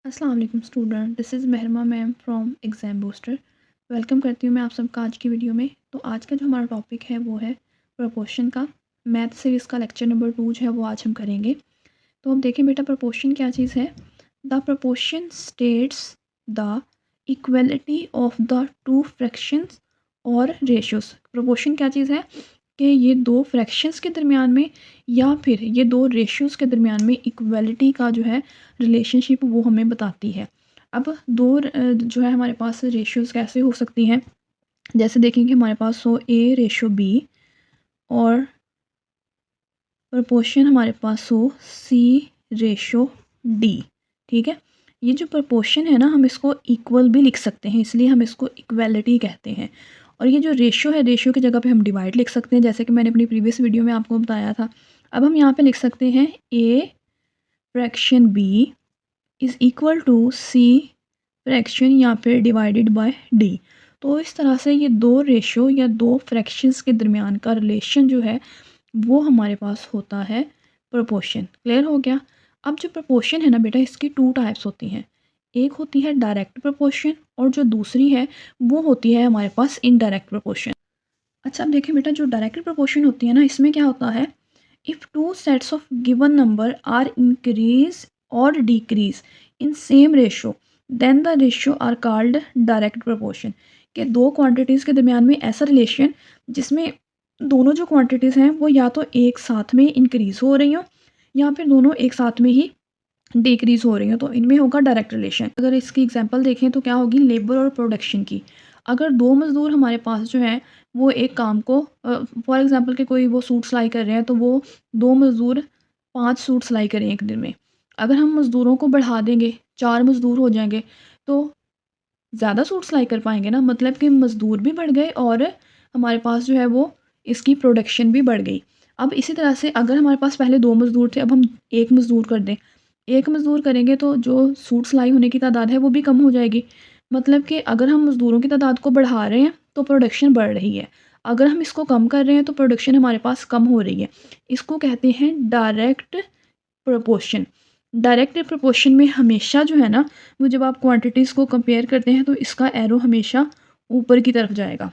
अस्सलाम वालेकुम student, this is Mehrama ma'am from exam booster. Welcome करती हूँ मैं आप सबका आज की वीडियो में। तो आज का जो हमारा टॉपिक है वो है प्रपोर्शन का। मैथ सीरीज़ का लेक्चर नंबर 2 जो है वो आज हम करेंगे। तो अब देखें बेटा, प्रपोर्शन क्या चीज़ है। The proportion states the equality of the two fractions और रेशियोज़। प्रपोर्शन क्या चीज़ है कि ये दो फ्रैक्शंस के दरमियान में या फिर ये दो रेशियोज़ के दरमियान में इक्वलिटी का जो है रिलेशनशिप वो हमें बताती है। अब जो है हमारे पास रेशियोज़ कैसे हो सकती हैं, जैसे देखें कि हमारे पास हो ए रेशो बी और प्रपोर्शन हमारे पास हो सी रेशो डी। ठीक है, ये जो प्रपोर्शन है ना, हम इसको इक्वल भी लिख सकते हैं, इसलिए हम इसको इक्वलिटी कहते हैं। और ये जो रेशियो है, रेशियो की जगह पे हम डिवाइड लिख सकते हैं, जैसे कि मैंने अपनी प्रीवियस वीडियो में आपको बताया था। अब हम यहाँ पे लिख सकते हैं A fraction B is equal to C fraction यहाँ पे डिवाइडेड बाय डी। तो इस तरह से ये दो रेशियो या दो फ्रैक्शंस के दरमियान का रिलेशन जो है वो हमारे पास होता है प्रोपोर्शन। क्लियर हो गया। अब जो प्रोपोर्शन है ना बेटा, इसकी टू टाइप्स होती हैं। एक होती है डायरेक्ट प्रोपोर्शन और जो दूसरी है वो होती है हमारे पास इनडायरेक्ट प्रोपोर्शन। अच्छा, अब देखिए बेटा, जो डायरेक्ट प्रोपोर्शन होती है ना, इसमें क्या होता है, if two sets of given number are increase और decrease in same ratio then the ratio are called direct proportion. के दो क्वांटिटीज़ के दरमियान में ऐसा रिलेशन जिसमें दोनों जो क्वांटिटीज़ हैं वो या तो एक साथ में इंक्रीज़ हो रही हों या फिर दोनों एक साथ में ही डिक्रीज़ हो रही हो, तो इनमें होगा डायरेक्ट रिलेशन। अगर इसकी एग्जांपल देखें तो क्या होगी, लेबर और प्रोडक्शन की। अगर दो मज़दूर हमारे पास जो हैं वो एक काम को फॉर एग्जांपल कि कोई वो सूट सिलाई कर रहे हैं, तो वो दो मज़दूर 5 सूट सिलाई करें एक दिन में। अगर हम मज़दूरों को बढ़ा देंगे, 4 मज़दूर हो जाएंगे, तो ज़्यादा सूट सिलाई कर पाएँगे ना, मतलब कि मज़दूर भी बढ़ गए और हमारे पास जो है वो इसकी प्रोडक्शन भी बढ़ गई। अब इसी तरह से अगर हमारे पास पहले 2 मज़दूर थे, अब हम 1 मज़दूर कर दें। 1 मज़दूर करेंगे तो जो सूट सिलाई होने की तादाद है वो भी कम हो जाएगी। मतलब कि अगर हम मज़दूरों की तादाद को बढ़ा रहे हैं तो प्रोडक्शन बढ़ रही है। अगर हम इसको कम कर रहे हैं तो प्रोडक्शन हमारे पास कम हो रही है। इसको कहते हैं डायरेक्ट प्रोपोर्शन। डायरेक्ट प्रोपोर्शन में हमेशा जो है ना, वो जब आप क्वांटिटीज़ को कंपेयर करते हैं तो इसका एरो हमेशा ऊपर की तरफ जाएगा।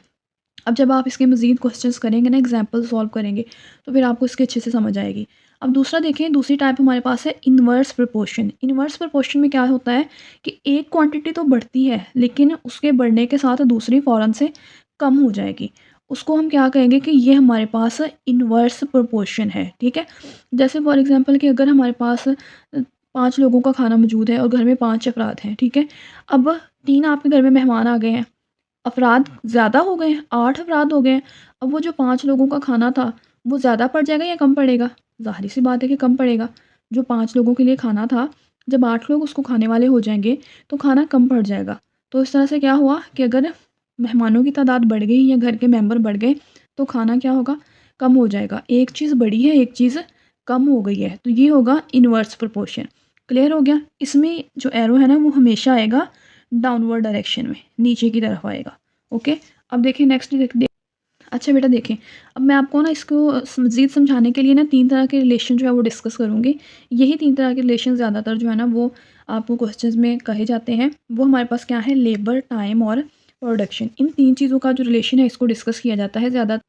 अब जब आप इसके मज़ीद क्वेश्चंस करेंगे ना, एग्जांपल सॉल्व करेंगे, तो फिर आपको इसके अच्छे से समझ आएगी। अब दूसरा देखें, दूसरी टाइप हमारे पास है इन्वर्स प्रोपोर्शन। इन्वर्स प्रोपोर्शन में क्या होता है कि एक क्वांटिटी तो बढ़ती है लेकिन उसके बढ़ने के साथ दूसरी फ़ौरन से कम हो जाएगी। उसको हम क्या कहेंगे कि ये हमारे पास इन्वर्स प्रोपोर्शन है। ठीक है, जैसे फॉर एग्ज़ाम्पल कि अगर हमारे पास 5 लोगों का खाना मौजूद है और घर में 5 अफराद हैं। ठीक है, अब 3 आपके घर में मेहमान आ गए हैं, अफ़राद ज़्यादा हो गए हैं, 8 अफ़राद हो गए हैं। अब वो जो 5 लोगों का खाना था, वो ज़्यादा पड़ जाएगा या कम पड़ेगा? ज़ाहिर-सी बात है कि कम पड़ेगा। जो 5 लोगों के लिए खाना था, जब 8 लोग उसको खाने वाले हो जाएँगे, तो खाना कम पड़ जाएगा। तो इस तरह से क्या हुआ कि अगर मेहमानों की तादाद बढ़ गई या घर के मेंबर बढ़ गए, तो खाना क्या होगा? कम हो जाएगा। एक चीज़ बढ़ी है, एक चीज़ कम हो गई है, तो ये होगा इनवर्स प्रोपोर्शन। क्लियर हो गया? इसमें जो एरो है ना, वो हमेशा आएगा डाउनवर्ड डायरेक्शन में, नीचे की तरफ आएगा। ओके, अब देखिए नेक्स्ट अच्छा बेटा देखें, अब मैं आपको ना इसको मज़ीद समझाने के लिए ना 3 तरह के रिलेशन जो है वो डिस्कस करूँगी। यही 3 तरह के रिलेशन ज़्यादातर जो है ना वो आपको क्वेश्चंस में कहे जाते हैं। वो हमारे पास क्या है, लेबर, टाइम और प्रोडक्शन। इन 3 चीज़ों का जो रिलेशन है इसको डिस्कस किया जाता है ज़्यादा।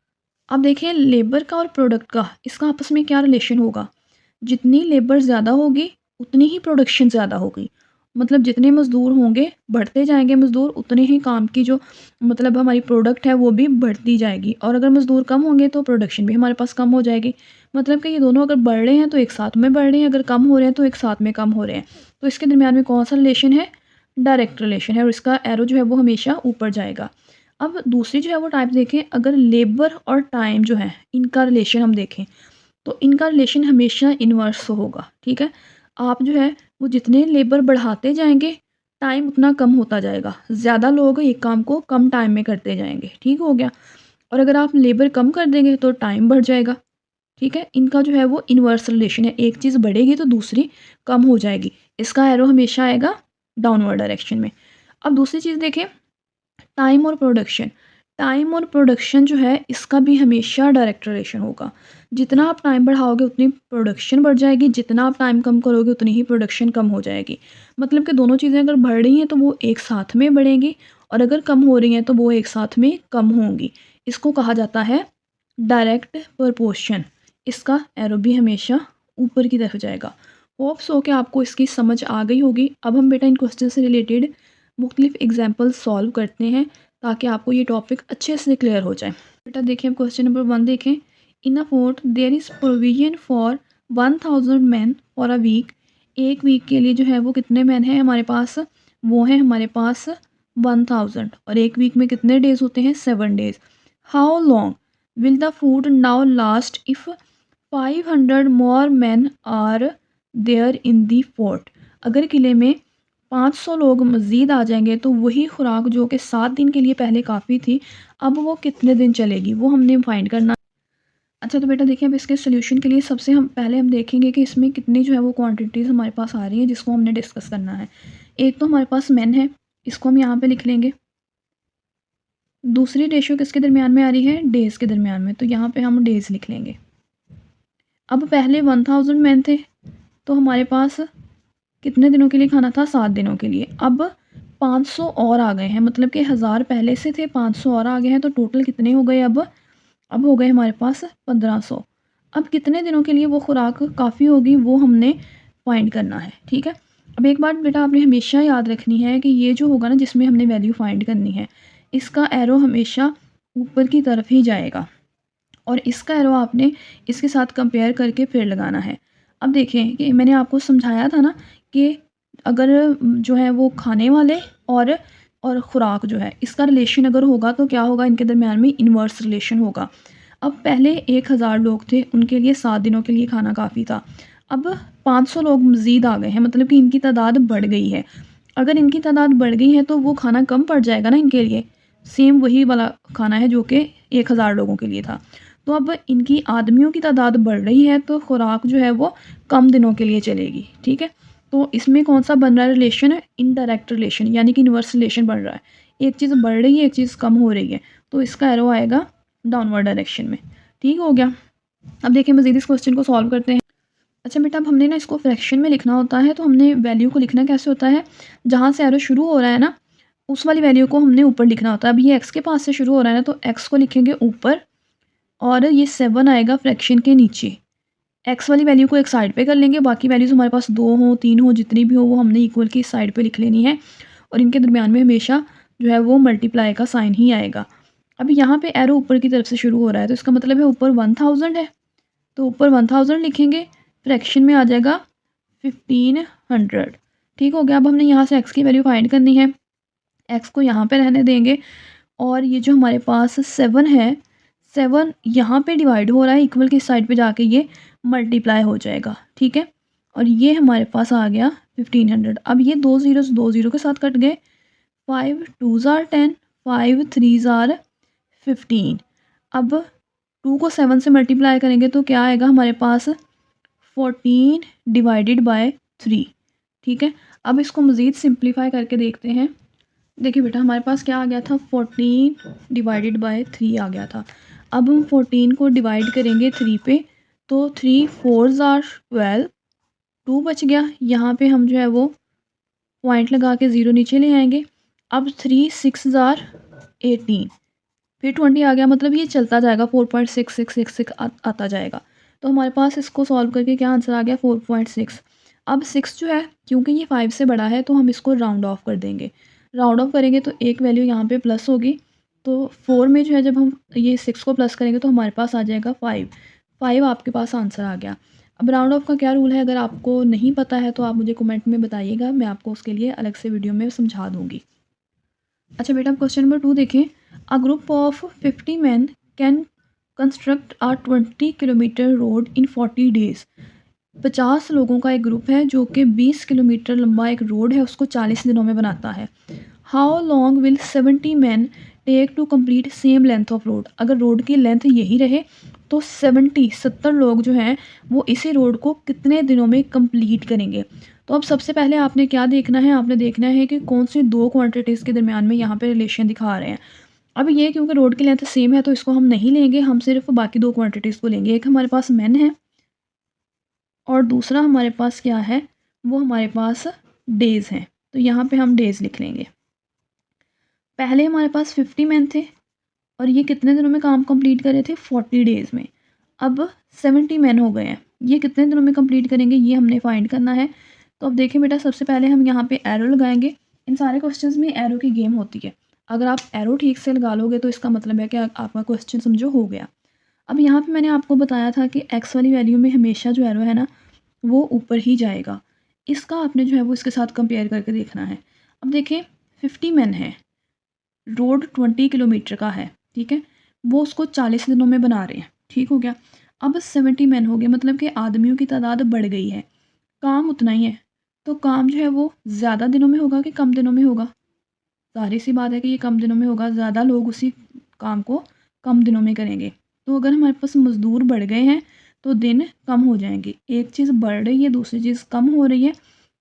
अब देखिए, लेबर का और प्रोडक्ट का इसका आपस में क्या रिलेशन होगा। जितनी लेबर ज़्यादा होगी उतनी ही प्रोडक्शन ज़्यादा होगी। मतलब जितने मज़दूर होंगे, बढ़ते जाएँगे मज़दूर, उतने ही काम की जो मतलब हमारी प्रोडक्ट है वो भी बढ़ती जाएगी, और अगर मज़दूर कम होंगे तो प्रोडक्शन भी हमारे पास कम हो जाएगी। मतलब कि ये दोनों अगर बढ़ रहे हैं तो एक साथ में बढ़ रहे हैं, अगर कम हो रहे हैं तो एक साथ में कम हो रहे हैं। तो इसके दरमियान में कौन सा रिलेशन है, डायरेक्ट रिलेशन है, और इसका एरो जो है वो हमेशा ऊपर जाएगा। अब दूसरी जो है वो टाइप देखें, अगर लेबर और टाइम जो है इनका रिलेशन हम देखें, तो इनका रिलेशन हमेशा इन्वर्स होगा। ठीक है, आप जो है वो जितने लेबर बढ़ाते जाएंगे, टाइम उतना कम होता जाएगा। ज़्यादा लोग एक काम को कम टाइम में करते जाएंगे। ठीक हो गया। और अगर आप लेबर कम कर देंगे तो टाइम बढ़ जाएगा। ठीक है, इनका जो है वो इन्वर्स रिलेशन है, एक चीज़ बढ़ेगी तो दूसरी कम हो जाएगी। इसका एरो हमेशा आएगा डाउनवर्ड डायरेक्शन में। अब दूसरी चीज़ देखें, टाइम और प्रोडक्शन। टाइम और प्रोडक्शन जो है इसका भी हमेशा डायरेक्ट रिलेशन होगा। जितना आप टाइम बढ़ाओगे उतनी प्रोडक्शन बढ़ जाएगी, जितना आप टाइम कम करोगे उतनी ही प्रोडक्शन कम हो जाएगी। मतलब कि दोनों चीज़ें अगर बढ़ रही हैं तो वो एक साथ में बढ़ेंगी और अगर कम हो रही हैं तो वो एक साथ में कम होंगी। इसको कहा जाता है डायरेक्ट प्रोपोर्शन। इसका एरो भी हमेशा ऊपर की तरफ जाएगा। होप्स हो कि आपको इसकी समझ आ गई होगी। अब हम बेटा इन क्वेश्चन से रिलेटेड मुख्तलिफ एग्जाम्पल सॉल्व करते हैं ताकि आपको ये टॉपिक अच्छे से क्लियर हो जाए। बेटा देखिए हम क्वेश्चन नंबर 1 देखें। In a fort there is provision for 1000 man for a week. एक वीक के लिए जो है वो कितने मैन हैं हमारे पास? वो हैं हमारे पास 1000 और एक वीक में कितने डेज़ होते हैं? 7 days. How long will the food now last if 500 more man are there in the fort. अगर किले में 500 लोग मज़ीद आ जाएंगे तो वही खुराक जो कि 7 दिन के लिए पहले काफ़ी थी, अब वो कितने दिन चलेगी, वो हमने फाइंड करना। अच्छा तो बेटा देखिए अब इसके सोल्यूशन के लिए सबसे हम देखेंगे कि इसमें कितनी जो है वो क्वांटिटीज़ हमारे पास आ रही हैं जिसको हमने डिस्कस करना है। एक तो हमारे पास मैन है, इसको हम यहाँ पे लिख लेंगे। दूसरी रेशियो किसके दरमियान में आ रही है? डेज़ के दरमियान में, तो यहाँ पे हम डेज़ लिख लेंगे। अब पहले 1000 मैन थे तो हमारे पास कितने दिनों के लिए खाना था? 7 दिनों के लिए। अब 500 और आ गए हैं, मतलब कि 1000 पहले से थे, 500 और आ गए हैं, तो टोटल कितने हो गए अब हो गए हमारे पास 1500। अब कितने दिनों के लिए वो खुराक काफ़ी होगी वो हमने फाइंड करना है, ठीक है। अब एक बात बेटा आपने हमेशा याद रखनी है कि ये जो होगा ना जिसमें हमने वैल्यू फाइंड करनी है, इसका एरो हमेशा ऊपर की तरफ ही जाएगा और इसका एरो आपने इसके साथ कंपेयर करके फिर लगाना है। अब देखें कि मैंने आपको समझाया था ना कि अगर जो है वो खाने वाले और ख़ुराक जो है इसका रिलेशन अगर होगा तो क्या होगा? इनके दरमियान में इन्वर्स रिलेशन होगा। अब पहले 1000 लोग थे, उनके लिए 7 दिनों के लिए खाना काफ़ी था। अब 500 लोग मज़ीद आ गए हैं, मतलब कि इनकी तादाद बढ़ गई है। अगर इनकी तादाद बढ़ गई है तो वो खाना कम पड़ जाएगा ना इनके लिए। सेम वही वाला खाना है जो कि 1000 लोगों के लिए था। तो अब इनकी आदमियों की तादाद बढ़ रही है तो खुराक जो है वो कम दिनों के लिए चलेगी, ठीक है। तो इसमें कौन सा बन रहा है रिलेशन है? इनडायरेक्ट रिलेशन, यानी कि इन्वर्स रिलेशन बन रहा है। एक चीज़ बढ़ रही है, एक चीज़ कम हो रही है, तो इसका एरो आएगा डाउनवर्ड डायरेक्शन में। ठीक हो गया। अब देखिए मज़ीद इस क्वेश्चन को सॉल्व करते हैं। अच्छा बेटा अब हमने ना इसको फ्रैक्शन में लिखना होता है, तो हमने वैल्यू को लिखना कैसे होता है? जहाँ से एरो शुरू हो रहा है ना उस वाली वैल्यू को हमने ऊपर लिखना होता है। अब ये एक्स के पास से शुरू हो रहा है ना, तो एक्स को लिखेंगे ऊपर और ये 7 आएगा फ्रैक्शन के नीचे। एक्स वाली वैल्यू को एक साइड पे कर लेंगे, बाकी वैल्यूज़ हमारे पास 2 हो 3 हो जितनी भी हो वो हमने इक्वल की इस साइड पे लिख लेनी है और इनके दरमियान में हमेशा जो है वो मल्टीप्लाई का साइन ही आएगा। अब यहाँ पे एरो ऊपर की तरफ से शुरू हो रहा है तो इसका मतलब है ऊपर 1000 है, तो ऊपर 1000 लिखेंगे, फ्रैक्शन में आ जाएगा 1500। ठीक हो गया। अब हमने यहाँ से एक्स की वैल्यू फाइंड करनी है, एक्स को यहाँ पे रहने देंगे और ये जो हमारे पास 7 है, 7 यहाँ पे डिवाइड हो रहा है, इक्वल की साइड पे जाके ये मल्टीप्लाई हो जाएगा, ठीक है। और ये हमारे पास आ गया 1500। अब ये 2 ज़ीरोज़ 2 ज़ीरो के साथ कट गए, 5 2s आर 10, 5 3s आर 15। अब 2 को 7 से मल्टीप्लाई करेंगे तो क्या आएगा हमारे पास? 14 डिवाइडेड बाय 3, ठीक है। अब इसको मज़ीद सिंप्लीफाई करके देखते हैं। देखिए बेटा हमारे पास क्या आ गया था? 14 डिवाइडेड बाय 3 आ गया था। अब हम 14 को डिवाइड करेंगे 3 पे, तो 3 4s आर 12, 2 बच गया। यहाँ पे हम जो है वो पॉइंट लगा के 0 नीचे ले आएंगे। अब 3 6s आर 18, फिर 20 आ गया, मतलब ये चलता जाएगा 4.6666 आता जाएगा। तो हमारे पास इसको सॉल्व करके क्या आंसर आ गया? 4.6। अब 6 जो है क्योंकि ये 5 से बड़ा है तो हम इसको राउंड ऑफ कर देंगे। राउंड ऑफ करेंगे तो एक वैल्यू यहाँ पे प्लस होगी, तो 4 में जो है जब हम ये 6 को प्लस करेंगे तो हमारे पास आ जाएगा 5। 5 आपके पास आंसर आ गया। अब राउंड ऑफ का क्या रूल है अगर आपको नहीं पता है तो आप मुझे कमेंट में बताइएगा, मैं आपको उसके लिए अलग से वीडियो में समझा दूँगी। अच्छा बेटा क्वेश्चन नंबर 2 देखें। A group of 50 man can construct a 20 kilometre road in 40 days. 50 लोगों का एक ग्रुप है जो कि 20 किलोमीटर लंबा एक रोड है उसको 40 दिनों में बनाता है। How long will 70 man take to complete same length of road. अगर रोड की लेंथ यही रहे तो 70 लोग जो हैं वो इसी रोड को कितने दिनों में कंप्लीट करेंगे। तो अब सबसे पहले आपने क्या देखना है? आपने देखना है कि कौन सी दो क्वांटिटीज़ के दरमियान में यहाँ पे रिलेशन दिखा रहे हैं। अब ये क्योंकि रोड की लेंथ सेम है तो इसको हम नहीं लेंगे, हम सिर्फ बाकी 2 क्वांटिटीज़ को लेंगे। एक हमारे पास मेन है और दूसरा हमारे पास क्या है, वो हमारे पास डेज़ हैं। तो यहाँ पे हम डेज़ लिख लेंगे। पहले हमारे पास 50 मेन थे और ये कितने दिनों में काम कंप्लीट कर रहे थे, 40 डेज़ में। अब 70 मेन हो गए हैं, ये कितने दिनों में कंप्लीट करेंगे, ये हमने फाइंड करना है। तो अब देखिए बेटा, सबसे पहले हम यहाँ पे एरो लगाएंगे। इन सारे क्वेश्चंस में एरो की गेम होती है। अगर आप एरो ठीक से लगा लोगे तो इसका मतलब है कि आपका क्वेश्चन समझो हो गया। अब यहाँ पे मैंने आपको बताया था कि एक्स वाली वैल्यू में हमेशा जो एरो है ना, वो ऊपर ही जाएगा। इसका आपने जो है वो इसके साथ कंपेयर करके देखना है। अब देखें, 50 मेन है, रोड 20 किलोमीटर का है, ठीक है, वो उसको 40 दिनों में बना रहे हैं, ठीक हो गया। अब 70 मैन हो गए, मतलब कि आदमियों की तादाद बढ़ गई है, काम उतना ही है। तो काम जो है वो ज़्यादा दिनों में होगा कि कम दिनों में होगा? ज़ाहिर सी बात है कि ये कम दिनों में होगा, ज़्यादा लोग उसी काम को कम दिनों में करेंगे। तो अगर हमारे पास मज़दूर बढ़ गए हैं तो दिन कम हो जाएंगे। एक चीज़ बढ़ रही है, दूसरी चीज़ कम हो रही है,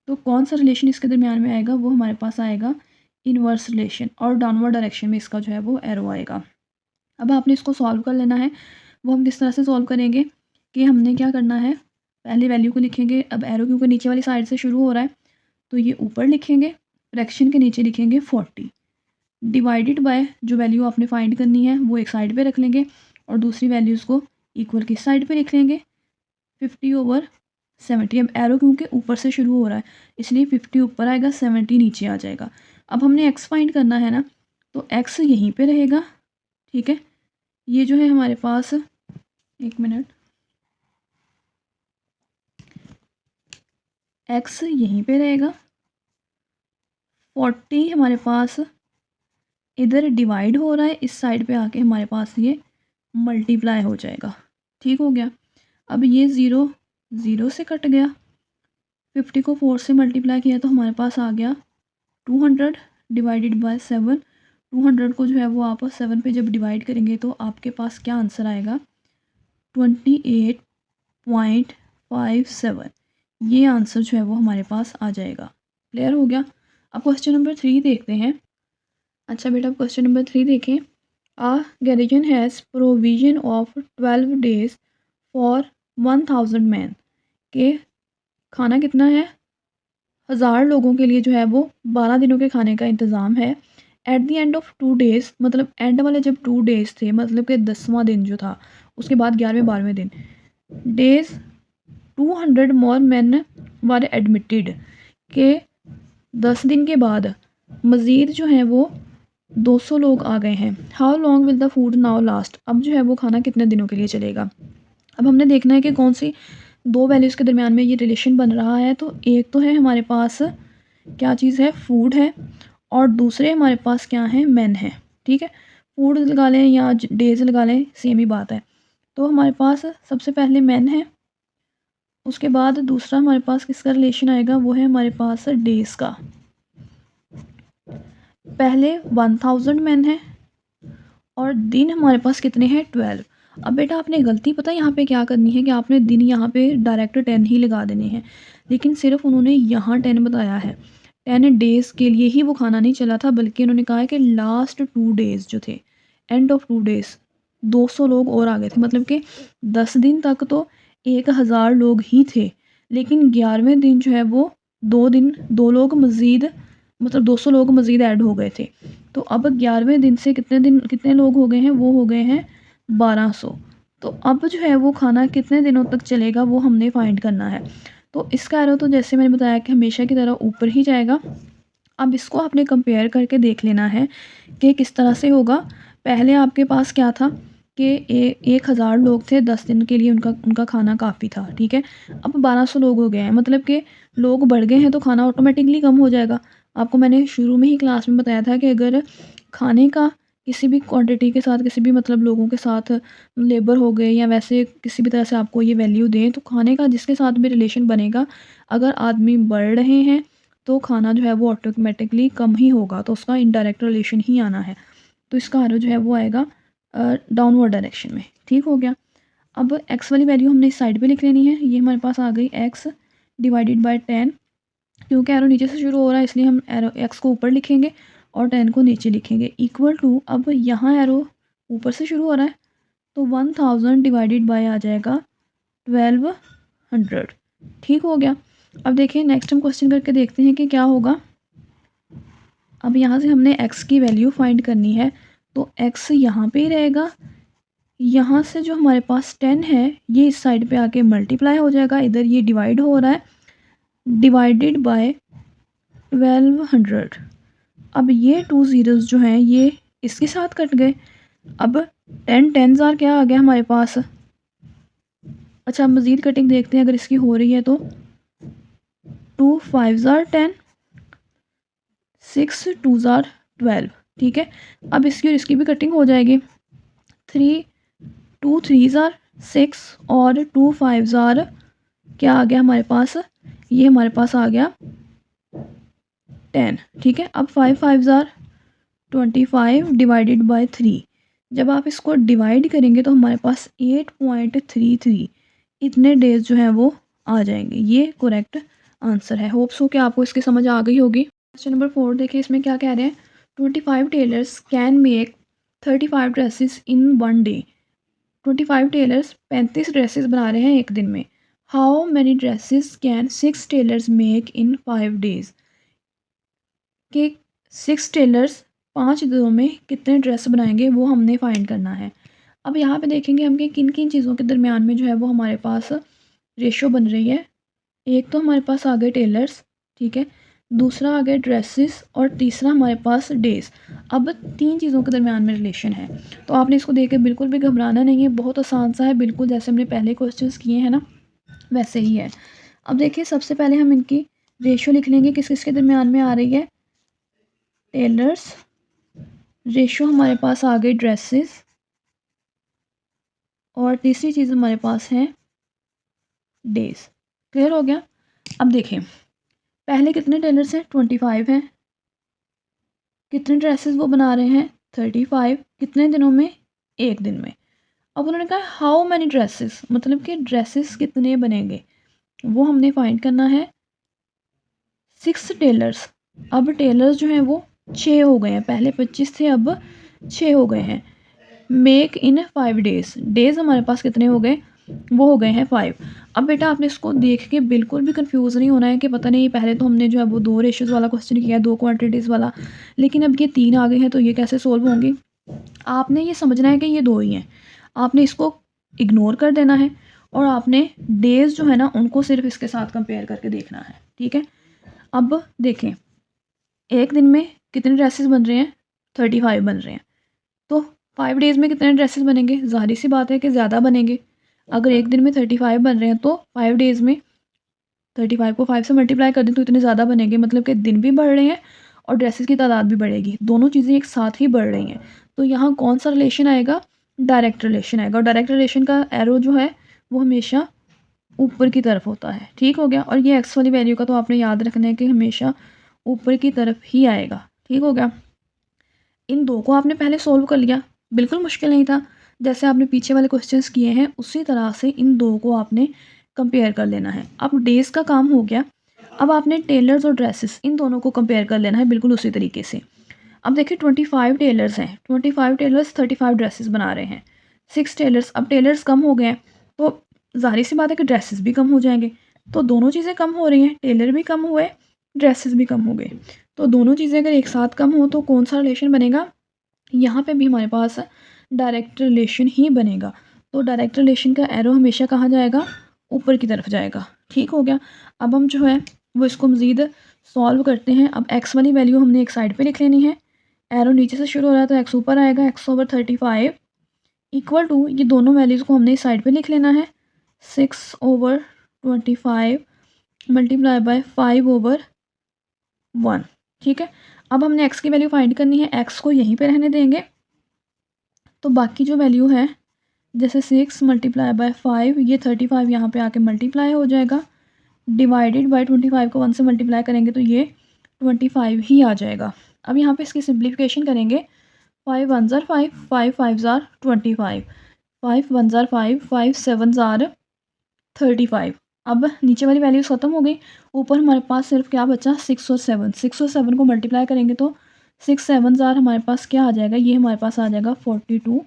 तो कौन सा रिलेशन इसके दरमियान में आएगा, वो हमारे पास आएगा इनवर्स रिलेशन, और डाउनवर्ड डायरेक्शन में इसका जो है वो एरो आएगा। अब आपने इसको सॉल्व कर लेना है। वो हम किस तरह से सॉल्व करेंगे कि हमने क्या करना है, पहले वैल्यू को लिखेंगे। अब एरो क्योंकि नीचे वाली साइड से शुरू हो रहा है तो ये ऊपर लिखेंगे, फ्रैक्शन के नीचे लिखेंगे 40, डिवाइडेड बाय जो वैल्यू आपने फाइंड करनी है वो एक साइड पे रख लेंगे और दूसरी वैल्यूज़ को इक्वल किस साइड पे लिख लेंगे, 50/70। अब एरो क्योंकि ऊपर से शुरू हो रहा है इसलिए 50 ऊपर आएगा, 70 नीचे आ जाएगा। अब हमने एक्स फाइंड करना है ना, तो एक्स यहीं पे रहेगा, ठीक है। ये जो है हमारे पास, एक मिनट, एक्स यहीं पे रहेगा, 40 हमारे पास इधर डिवाइड हो रहा है, इस साइड पे आके हमारे पास ये मल्टीप्लाई हो जाएगा, ठीक हो गया। अब ये 0 0 से कट गया, 50 को 4 से मल्टीप्लाई किया तो हमारे पास आ गया 200 डिवाइडेड बाय 7। 200 को जो है वो आप 7 पे जब डिवाइड करेंगे तो आपके पास क्या आंसर आएगा, 28.57। ये आंसर जो है वो हमारे पास आ जाएगा। क्लियर हो गया। अब क्वेश्चन नंबर 3 देखते हैं। अच्छा बेटा, क्वेश्चन नंबर 3 देखें। A garrison has provision of 12 days for 1000 man, के खाना कितना है, 1000 लोगों के लिए जो है वो 12 दिनों के खाने का इंतज़ाम है। At the end of 2 days, मतलब एंड वाले जब 2 डेज़ थे, मतलब कि 10वां दिन जो था, उसके बाद 11वें 12वें दिन, डेज़ 200 मोर मैन वर एडमिटेड, के 10 दिन के बाद मज़ीद जो है वो 200 लोग आ गए हैं। How long will the food now last, अब जो है वो खाना कितने दिनों के लिए चलेगा। अब हमने देखना है कि कौन सी दो वैल्यूज़ के दरमियान में ये रिलेशन बन रहा है। तो एक तो है हमारे पास क्या चीज़ है, फूड है, और दूसरे हमारे पास क्या है, मैन है, ठीक है। फूड लगा लें या डेज़ लगा लें, सेम ही बात है। तो हमारे पास सबसे पहले मैन है, उसके बाद दूसरा हमारे पास किसका रिलेशन आएगा, वो है हमारे पास डेज़ का। पहले 1000 मैन है और दिन हमारे पास कितने हैं, 12। अब बेटा आपने गलती पता यहाँ पे क्या करनी है कि आपने दिन यहाँ पे डायरेक्ट 10 ही लगा देने हैं, लेकिन सिर्फ उन्होंने यहाँ 10 बताया है। 10 डेज़ के लिए ही वो खाना नहीं चला था, बल्कि उन्होंने कहा है कि लास्ट 2 डेज़ जो थे, एंड ऑफ 2 डेज़ 200 लोग और आ गए थे, मतलब कि 10 दिन तक तो 1000 लोग ही थे, लेकिन 11वें दिन जो है वो 2 लोग मज़ीद, मतलब 200 लोग मज़ीद ऐड हो गए थे। तो अब 11वें दिन से कितने लोग हो गए हैं, वो हो गए हैं 1200। तो अब जो है वो खाना कितने दिनों तक चलेगा वो हमने फाइंड करना है। तो इसका एरो तो जैसे मैंने बताया कि हमेशा की तरह ऊपर ही जाएगा। अब इसको आपने कंपेयर करके देख लेना है कि किस तरह से होगा। पहले आपके पास क्या था कि 1000 लोग थे, 10 दिन के लिए उनका उनका खाना काफ़ी था, ठीक है। अब 1200 लोग हो गए हैं, मतलब कि लोग बढ़ गए हैं तो खाना ऑटोमेटिकली कम हो जाएगा। आपको मैंने शुरू में ही क्लास में बताया था कि अगर खाने का किसी भी क्वांटिटी के साथ, किसी भी मतलब लोगों के साथ, लेबर हो गए या वैसे किसी भी तरह से आपको ये वैल्यू दें, तो खाने का जिसके साथ भी रिलेशन बनेगा, अगर आदमी बढ़ रहे हैं तो खाना जो है वो ऑटोमेटिकली कम ही होगा, तो उसका इनडायरेक्ट रिलेशन ही आना है। तो इसका आरो जो है वो आएगा डाउनवर्ड डायरेक्शन में, ठीक हो गया। अब एक्स वाली वैल्यू हमने इस साइड पे लिख लेनी है। ये हमारे पास आ गई एक्स डिवाइडेड बाय 10, क्योंकि एरो नीचे से शुरू हो रहा है इसलिए हम एरो एक्स को ऊपर लिखेंगे और 10 को नीचे लिखेंगे इक्वल टू, अब यहाँ एरो ऊपर से शुरू हो रहा है तो 1000 डिवाइडेड बाय आ जाएगा 1200। ठीक हो गया। अब देखिए नेक्स्ट हम क्वेश्चन करके देखते हैं कि क्या होगा। अब यहाँ से हमने x की वैल्यू फाइंड करनी है, तो x यहाँ पे ही रहेगा। यहाँ से जो हमारे पास 10 है ये इस साइड पे आके मल्टीप्लाई हो जाएगा, इधर ये डिवाइड हो रहा है, डिवाइडेड बाय 1200। अब ये 2 ज़ीरोज़ जो हैं ये इसके साथ कट गए। अब 10 ज़ार क्या आ गया हमारे पास। अच्छा, मज़ीद कटिंग देखते हैं अगर इसकी हो रही है तो 2 5 ज़ार 10, 6 2 ज़ार 12। ठीक है, अब इसकी और इसकी भी कटिंग हो जाएगी। 2 3 ज़ार 6 और 2 5 ज़ार क्या आ गया हमारे पास, ये हमारे पास आ गया 10। ठीक है, अब 5 5 ज़ार 25 डिवाइडेड बाय 3। जब आप इसको डिवाइड करेंगे तो हमारे पास 8.33 इतने डेज जो है वो आ जाएंगे। ये करेक्ट आंसर है। होप्स हो कि आपको इसकी समझ आ गई होगी। क्वेश्चन नंबर 4 देखिए, इसमें क्या कह रहे हैं। 25 tailors can make 35 dresses in 1 day. 25 tailors 35 dresses बना रहे हैं एक दिन में। How many dresses can 6 tailors make in 5 days. कि 6 टेलर्स 5 दिनों में कितने ड्रेस बनाएंगे वो हमने फाइंड करना है। अब यहाँ पे देखेंगे हम कि किन किन चीज़ों के दरमियान में जो है वो हमारे पास रेशो बन रही है। एक तो हमारे पास आ गए टेलर्स, ठीक है, दूसरा आ गया ड्रेसेस और तीसरा हमारे पास डेज़। अब 3 चीज़ों के दरमियान में रिलेशन है, तो आपने इसको देख के बिल्कुल भी घबराना नहीं है। बहुत आसान सा है, बिल्कुल जैसे हमने पहले क्वेश्चंस किए हैं ना वैसे ही है। अब देखिए सबसे पहले हम इनकी रेशो लिख लेंगे किस किस के दरमियान में आ रही है। टेलर्स रेशो हमारे पास आ गई ड्रेसेस और तीसरी चीज़ हमारे पास है डेज। क्लियर हो गया। अब देखें पहले कितने टेलर्स हैं 25 हैं, कितने ड्रेसेस वो बना रहे हैं 35, कितने दिनों में एक दिन में। अब उन्होंने कहा हाउ मैनी ड्रेसेस, मतलब कि ड्रेसेस कितने बनेंगे वो हमने फाइंड करना है। 6 टेलर्स, अब टेलर्स जो हैं वो 6 हो गए हैं, पहले 25 थे अब 6 हो गए हैं। मेक इन 5 डेज, डेज हमारे पास कितने हो गए, वो हो गए हैं 5। अब बेटा आपने इसको देख के बिल्कुल भी कंफ्यूज नहीं होना है कि पता नहीं पहले तो हमने जो है वो 2 रेशियोज़ वाला क्वेश्चन किया है, 2 क्वांटिटीज़ वाला, लेकिन अब ये 3 आ गए हैं तो ये कैसे सोल्व होंगी। आपने ये समझना है कि ये 2 ही हैं, आपने इसको इग्नोर कर देना है और आपने डेज़ जो है ना उनको सिर्फ इसके साथ कंपेयर करके देखना है। ठीक है, अब देखें एक दिन में कितने ड्रेसेस बन रहे हैं 35 बन रहे हैं, तो 5 डेज़ में कितने ड्रेसेस बनेंगे, ज़ाहिर सी बात है कि ज़्यादा बनेंगे। अगर एक दिन में 35 बन रहे हैं तो 5 डेज़ में 35 को 5 से मल्टीप्लाई कर दें तो इतने ज़्यादा बनेंगे, मतलब कि दिन भी बढ़ रहे हैं और ड्रेसेस की तादाद भी बढ़ेगी, दोनों चीज़ें एक साथ ही बढ़ रही हैं। तो यहाँ कौन सा रिलेशन आएगा, डायरेक्ट रिलेशन आएगा, और डायरेक्ट रिलेशन का एरो जो है वो हमेशा ऊपर की तरफ होता है। ठीक हो गया। और ये एक्स वाली वैल्यू का तो आपने याद रखना है कि हमेशा ऊपर की तरफ ही आएगा। ठीक हो गया। इन 2 को आपने पहले सोल्व कर लिया, बिल्कुल मुश्किल नहीं था। जैसे आपने पीछे वाले क्वेश्चंस किए हैं उसी तरह से इन 2 को आपने कंपेयर कर लेना है। अब डेज़ का काम हो गया, अब आपने टेलर्स और ड्रेसेस इन दोनों को कंपेयर कर लेना है बिल्कुल उसी तरीके से। अब देखिए 25 टेलर्स हैं, 25 टेलर्स 35 ड्रेसेस बना रहे हैं। 6 टेलर्स, अब टेलर्स कम हो गए हैं तो ज़ाहिर सी बात है कि ड्रेसेस भी कम हो जाएंगे। तो दोनों चीज़ें कम हो रही हैं, टेलर भी कम हुए, ड्रेसेस भी कम हो गए। तो दोनों चीज़ें अगर एक साथ कम हो तो कौन सा रिलेशन बनेगा, यहाँ पे भी हमारे पास डायरेक्ट रिलेशन ही बनेगा। तो डायरेक्ट रिलेशन का एरो हमेशा कहाँ जाएगा, ऊपर की तरफ जाएगा। ठीक हो गया। अब हम जो है वो इसको मज़ीद सॉल्व करते हैं। अब एक्स वाली वैल्यू हमने एक साइड पे लिख लेनी है, एरो नीचे से शुरू हो रहा है तो एक्स ऊपर आएगा, एक्स ओवर 35 इक्वल टू, ये दोनों वैल्यूज़ को हमने इस साइड पे लिख लेना है, 6 ओवर 25 मल्टीप्लाई बाय 5 ओवर 1। ठीक है, अब हमने x की वैल्यू फाइंड करनी है, x को यहीं पे रहने देंगे तो बाकी जो वैल्यू है जैसे 6 मल्टीप्लाई बाय 5, ये 35 यहाँ पे आके मल्टीप्लाई हो जाएगा, डिवाइडेड बाय 25 को 1 से मल्टीप्लाई करेंगे तो ये 25 ही आ जाएगा। अब यहाँ पे इसकी सिंप्लीफिकेशन करेंगे, 5 1 ज़ार 5, 5 5 ज़ार 25, 5 1 ज़ार 5, 5 7 ज़ार 35। अब नीचे वाली वैल्यूज़ ख़त्म हो गई, ऊपर हमारे पास सिर्फ क्या बचा 6 और 7, 6 और 7 को मल्टीप्लाई करेंगे तो 6 7 ज़ार हमारे पास क्या आ जाएगा, ये हमारे पास आ जाएगा 42,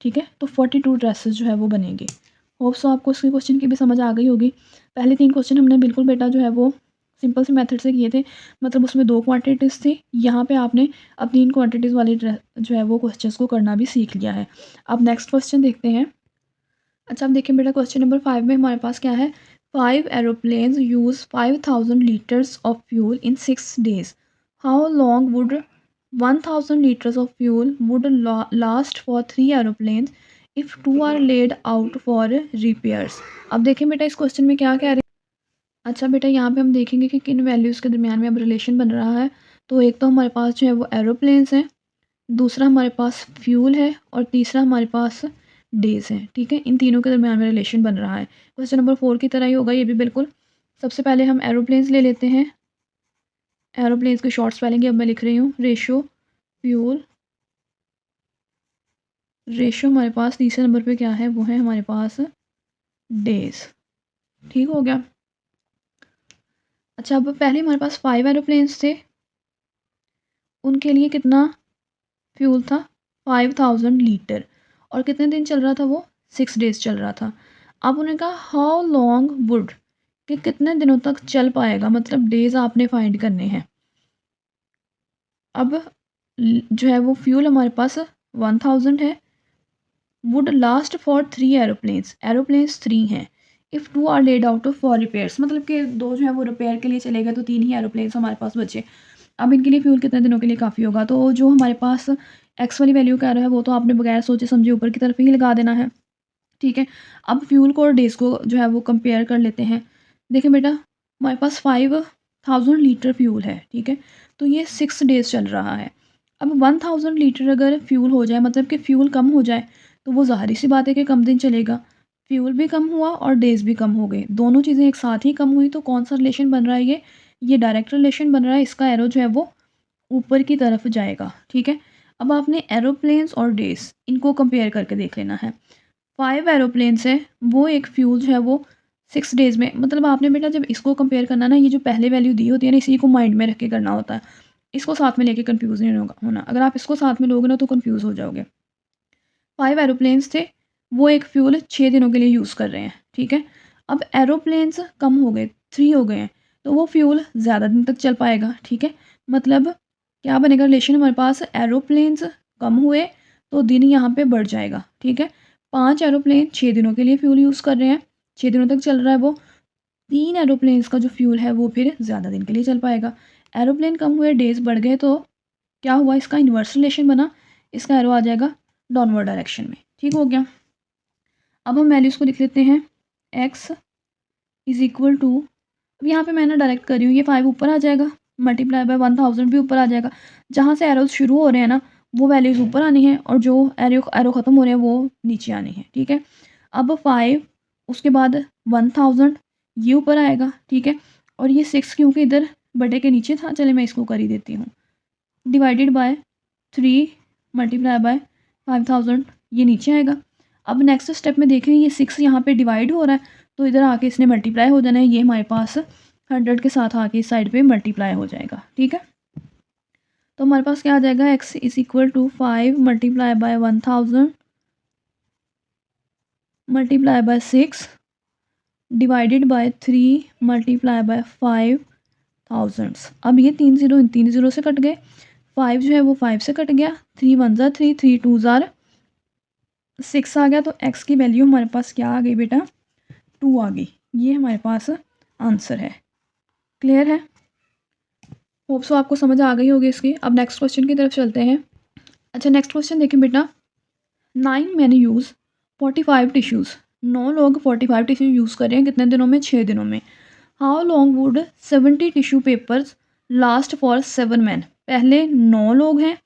ठीक है। तो 42 ड्रेसेस जो है वो बनेंगे। होप सो आपको इसके क्वेश्चन की भी समझ आ गई होगी। पहले 3 क्वेश्चन हमने बिल्कुल बेटा जो है वो सिंपल से मेथड से किए थे, मतलब उसमें 2 क्वांटिटीज़ थी। यहाँ पे आपने अब 3 क्वांटिटीज़ वाली जो है वो क्वेश्चंस को करना भी सीख लिया है। अब नेक्स्ट क्वेश्चन देखते हैं। अच्छा, अब देखिए बेटा क्वेश्चन नंबर 5 में हमारे पास क्या है, 5 aeroplanes use 5000 litres of fuel in 6 days. How long would 1000 liters of fuel would last for 3 aeroplanes if 2 are laid out for repairs। अब देखें बेटा इस क्वेश्चन में क्या कह रहे हैं। अच्छा बेटा, यहाँ पे हम देखेंगे कि किन वैल्यूज़ के दरमियान में अब रिलेशन बन रहा है। तो एक तो हमारे पास जो है वो एरोप्लेन्स हैं, दूसरा हमारे पास फ्यूल है और तीसरा हमारे पास डेज़ हैं, ठीक है। इन तीनों के दरमियान में रिलेशन बन रहा है। क्वेश्चन नंबर 4 की तरह ही होगा ये भी बिल्कुल। सबसे पहले हम एरोप्लेन्स ले लेते हैं। एरोप्लेन्स की शॉर्ट स्पेलिंग अब मैं लिख रही हूँ, रेशो फ्यूल रेशो हमारे पास तीसरे नंबर पे क्या है, वो है हमारे पास डेज़, ठीक हो गया। अच्छा, अब पहले हमारे पास 5 एरोप्लेन्स थे, उनके लिए कितना फ्यूल था, 5000 लीटर, और कितने दिन चल रहा था वो, 6 डेज़ चल रहा था। अब उन्होंने कहा हाउ लॉन्ग वुड, कि कितने दिनों तक चल पाएगा, मतलब डेज़ आपने फाइंड करने हैं। अब जो है वो फ्यूल हमारे पास 1000 है, would last for 3 aeroplanes, aeroplanes 3 हैं। If 2 are laid out of for repairs, मतलब कि 2 जो है वो रिपेयर के लिए चले गए, तो 3 ही एरोप्लेन्स हमारे पास बचे। अब इनके लिए फ्यूल कितने दिनों के लिए काफ़ी होगा, तो जो हमारे पास एक्स वाली वैल्यू कह रहा है वो तो आपने बगैर सोचे समझे ऊपर की तरफ ही लगा देना है, ठीक है। अब फ्यूल को और डेज़ को जो है वो कंपेयर कर लेते हैं। देखिए बेटा, हमारे पास 5000 लीटर फ्यूल है, ठीक है, तो ये 6 डेज़ चल रहा है। अब 1000 लीटर अगर फ्यूल हो जाए, मतलब कि फ्यूल कम हो जाए, तो वो ज़ाहिर सी बात है कि कम दिन चलेगा। फ्यूल भी कम हुआ और डेज़ भी कम हो गए, दोनों चीज़ें एक साथ ही कम हुई, तो कौन सा रिलेशन बन रहा है, ये डायरेक्ट रिलेशन बन रहा है। इसका एरो जो है वो ऊपर की तरफ जाएगा, ठीक है। अब आपने एरोप्लेन्स और डेज़ इनको कंपेयर करके देख लेना है। 5 एरोप्लेन्स हैं, वो एक फ्यूल जो है वो 6 डेज़ में, मतलब आपने बेटा जब इसको कंपेयर करना ना, ये जो पहले वैल्यू दी होती है ना, इसी को माइंड में रख के करना होता है। इसको साथ में लेके कन्फ्यूज़ नहीं होना, अगर आप इसको साथ में लोगे ना तो कन्फ्यूज़ हो जाओगे। 5 एरोप्लेन्स थे, वो एक फ्यूल 6 दिनों के लिए यूज़ कर रहे हैं, ठीक है। अब एरोप्लेन्स कम हो गए, 3 हो गए हैं, तो वो फ्यूल ज़्यादा दिन तक चल पाएगा, ठीक है। मतलब क्या बनेगा रिलेशन हमारे पास, एरोप्लेन्स कम हुए तो दिन यहाँ पे बढ़ जाएगा, ठीक है। 5 एरोप्लेन 6 दिनों के लिए फ्यूल यूज़ कर रहे हैं, 6 दिनों तक चल रहा है वो। 3 एरोप्लेन्स का जो फ्यूल है वो फिर ज़्यादा दिन के लिए चल पाएगा। एरोप्लेन कम हुए, डेज़ बढ़ गए, तो क्या हुआ, इसका इन्वर्स रिलेशन बना, इसका एरो आ जाएगा डाउनवर्ड डायरेक्शन में, ठीक हो गया। अब हम वैल्यूज़ को लिख लेते हैं, x इज़ इक्वल टू, अब यहाँ पे मैं ना डायरेक्ट कर रही हूँ, ये 5 ऊपर आ जाएगा, मल्टीप्लाई बाय 1000 भी ऊपर आ जाएगा। जहाँ से एरोज़ शुरू हो रहे हैं ना, वो वैल्यूज़ ऊपर आनी है, और जो एरो एरो ख़त्म हो रहे हैं वो नीचे आनी है, ठीक है। अब 5, उसके बाद 1000, ये ऊपर आएगा, ठीक है। और ये 6 क्योंकि इधर बटे के नीचे था, चले मैं इसको कर ही देती हूँ, डिवाइडेड बाय 3 मल्टीप्लाई बाय 5000, ये नीचे आएगा। अब नेक्स्ट स्टेप में देखें, ये 6 यहाँ पे डिवाइड हो रहा है, तो इधर आके इसने मल्टीप्लाई हो जाना है, ये हमारे पास 100 के साथ आके इस साइड पे मल्टीप्लाई हो जाएगा, ठीक है। तो हमारे पास क्या आ जाएगा, x is equal to 5 multiply by 1000 multiply by 6 divided by 3 multiply by 5000। अब ये 3 ज़ीरो इन 3 ज़ीरो से कट गए, 5 जो है वो 5 से कट गया, 3 1 ज़ा 3, 3 2 ज़ा 6 आ गया, तो x की वैल्यू हमारे पास क्या आ गई बेटा, 2 आ गई। ये हमारे पास आंसर है। क्लियर है, होप सो आपको समझ आ गई होगी इसकी। अब नेक्स्ट क्वेश्चन की तरफ चलते हैं। अच्छा, नेक्स्ट क्वेश्चन देखें बेटा, 9 मैन यूज़ 45 टिश्यूज़, 9 लोग 45 टिश्यू यूज़ कर रहे हैं, कितने दिनों में, 6 दिनों में। How long would 70 tissue papers last for 7 man, पहले 9 लोग हैं,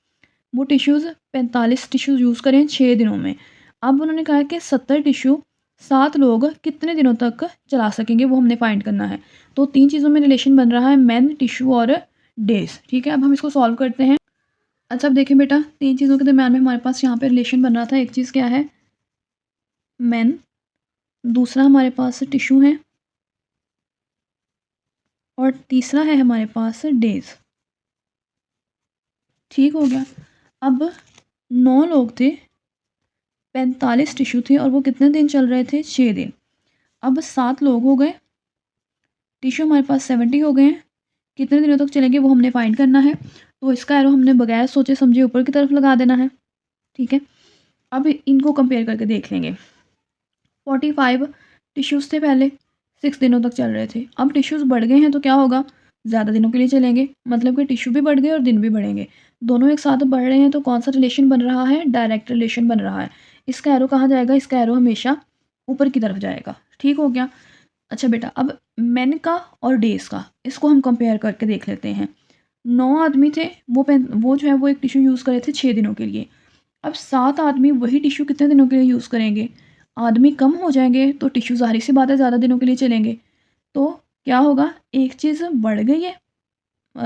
वो टिश्यूज़ 45 टिश्यूज़ यूज़ करें 6 दिनों में। अब उन्होंने कहा कि 70 टिश्यू 7 लोग कितने दिनों तक चला सकेंगे, वो हमने फाइंड करना है। तो 3 चीज़ों में रिलेशन बन रहा है, मैन, टिश्यू और डेज़, ठीक है। अब हम इसको सॉल्व करते हैं। अच्छा, अब देखें बेटा, 3 चीज़ों के दरम्यान में हमारे पास यहाँ पे रिलेशन बन रहा था। एक चीज़ क्या है, मैन, दूसरा हमारे पास टिश्यू है, और तीसरा है हमारे पास डेज़। ठीक हो गया। अब 9 लोग थे, 45 टिश्यू थे और वो कितने दिन चल रहे थे? 6 दिन। अब 7 लोग हो गए, टिश्यू हमारे पास 70 हो गए हैं। कितने दिनों तक चलेंगे वो हमने फाइंड करना है। तो इसका एरो हमने बगैर सोचे समझे ऊपर की तरफ लगा देना है। ठीक है, अब इनको कंपेयर करके देख लेंगे। 45 टिश्यूज़ थे पहले, 6 दिनों तक चल रहे थे। अब टिश्यूज़ बढ़ गए हैं तो क्या होगा? ज़्यादा दिनों के लिए चलेंगे, मतलब कि टिश्यू भी बढ़ गए और दिन भी बढ़ेंगे। दोनों एक साथ बढ़ रहे हैं तो कौन सा रिलेशन बन रहा है? डायरेक्ट रिलेशन बन रहा है। इसका एरो कहाँ जाएगा? इसका एरो हमेशा ऊपर की तरफ जाएगा। ठीक हो गया। अच्छा बेटा, अब मेन का और डेज़ का इसको हम कंपेयर करके देख लेते हैं। 9 आदमी थे, वो जो है वो एक टिश्यू यूज़ करे थे 6 दिनों के लिए। अब 7 आदमी वही टिश्यू कितने दिनों के लिए यूज़ करेंगे? आदमी कम हो जाएँगे तो टिश्यू ज़ाहिर-सी बात है ज़्यादा दिनों के लिए चलेंगे। तो क्या होगा? एक चीज़ बढ़ गई है,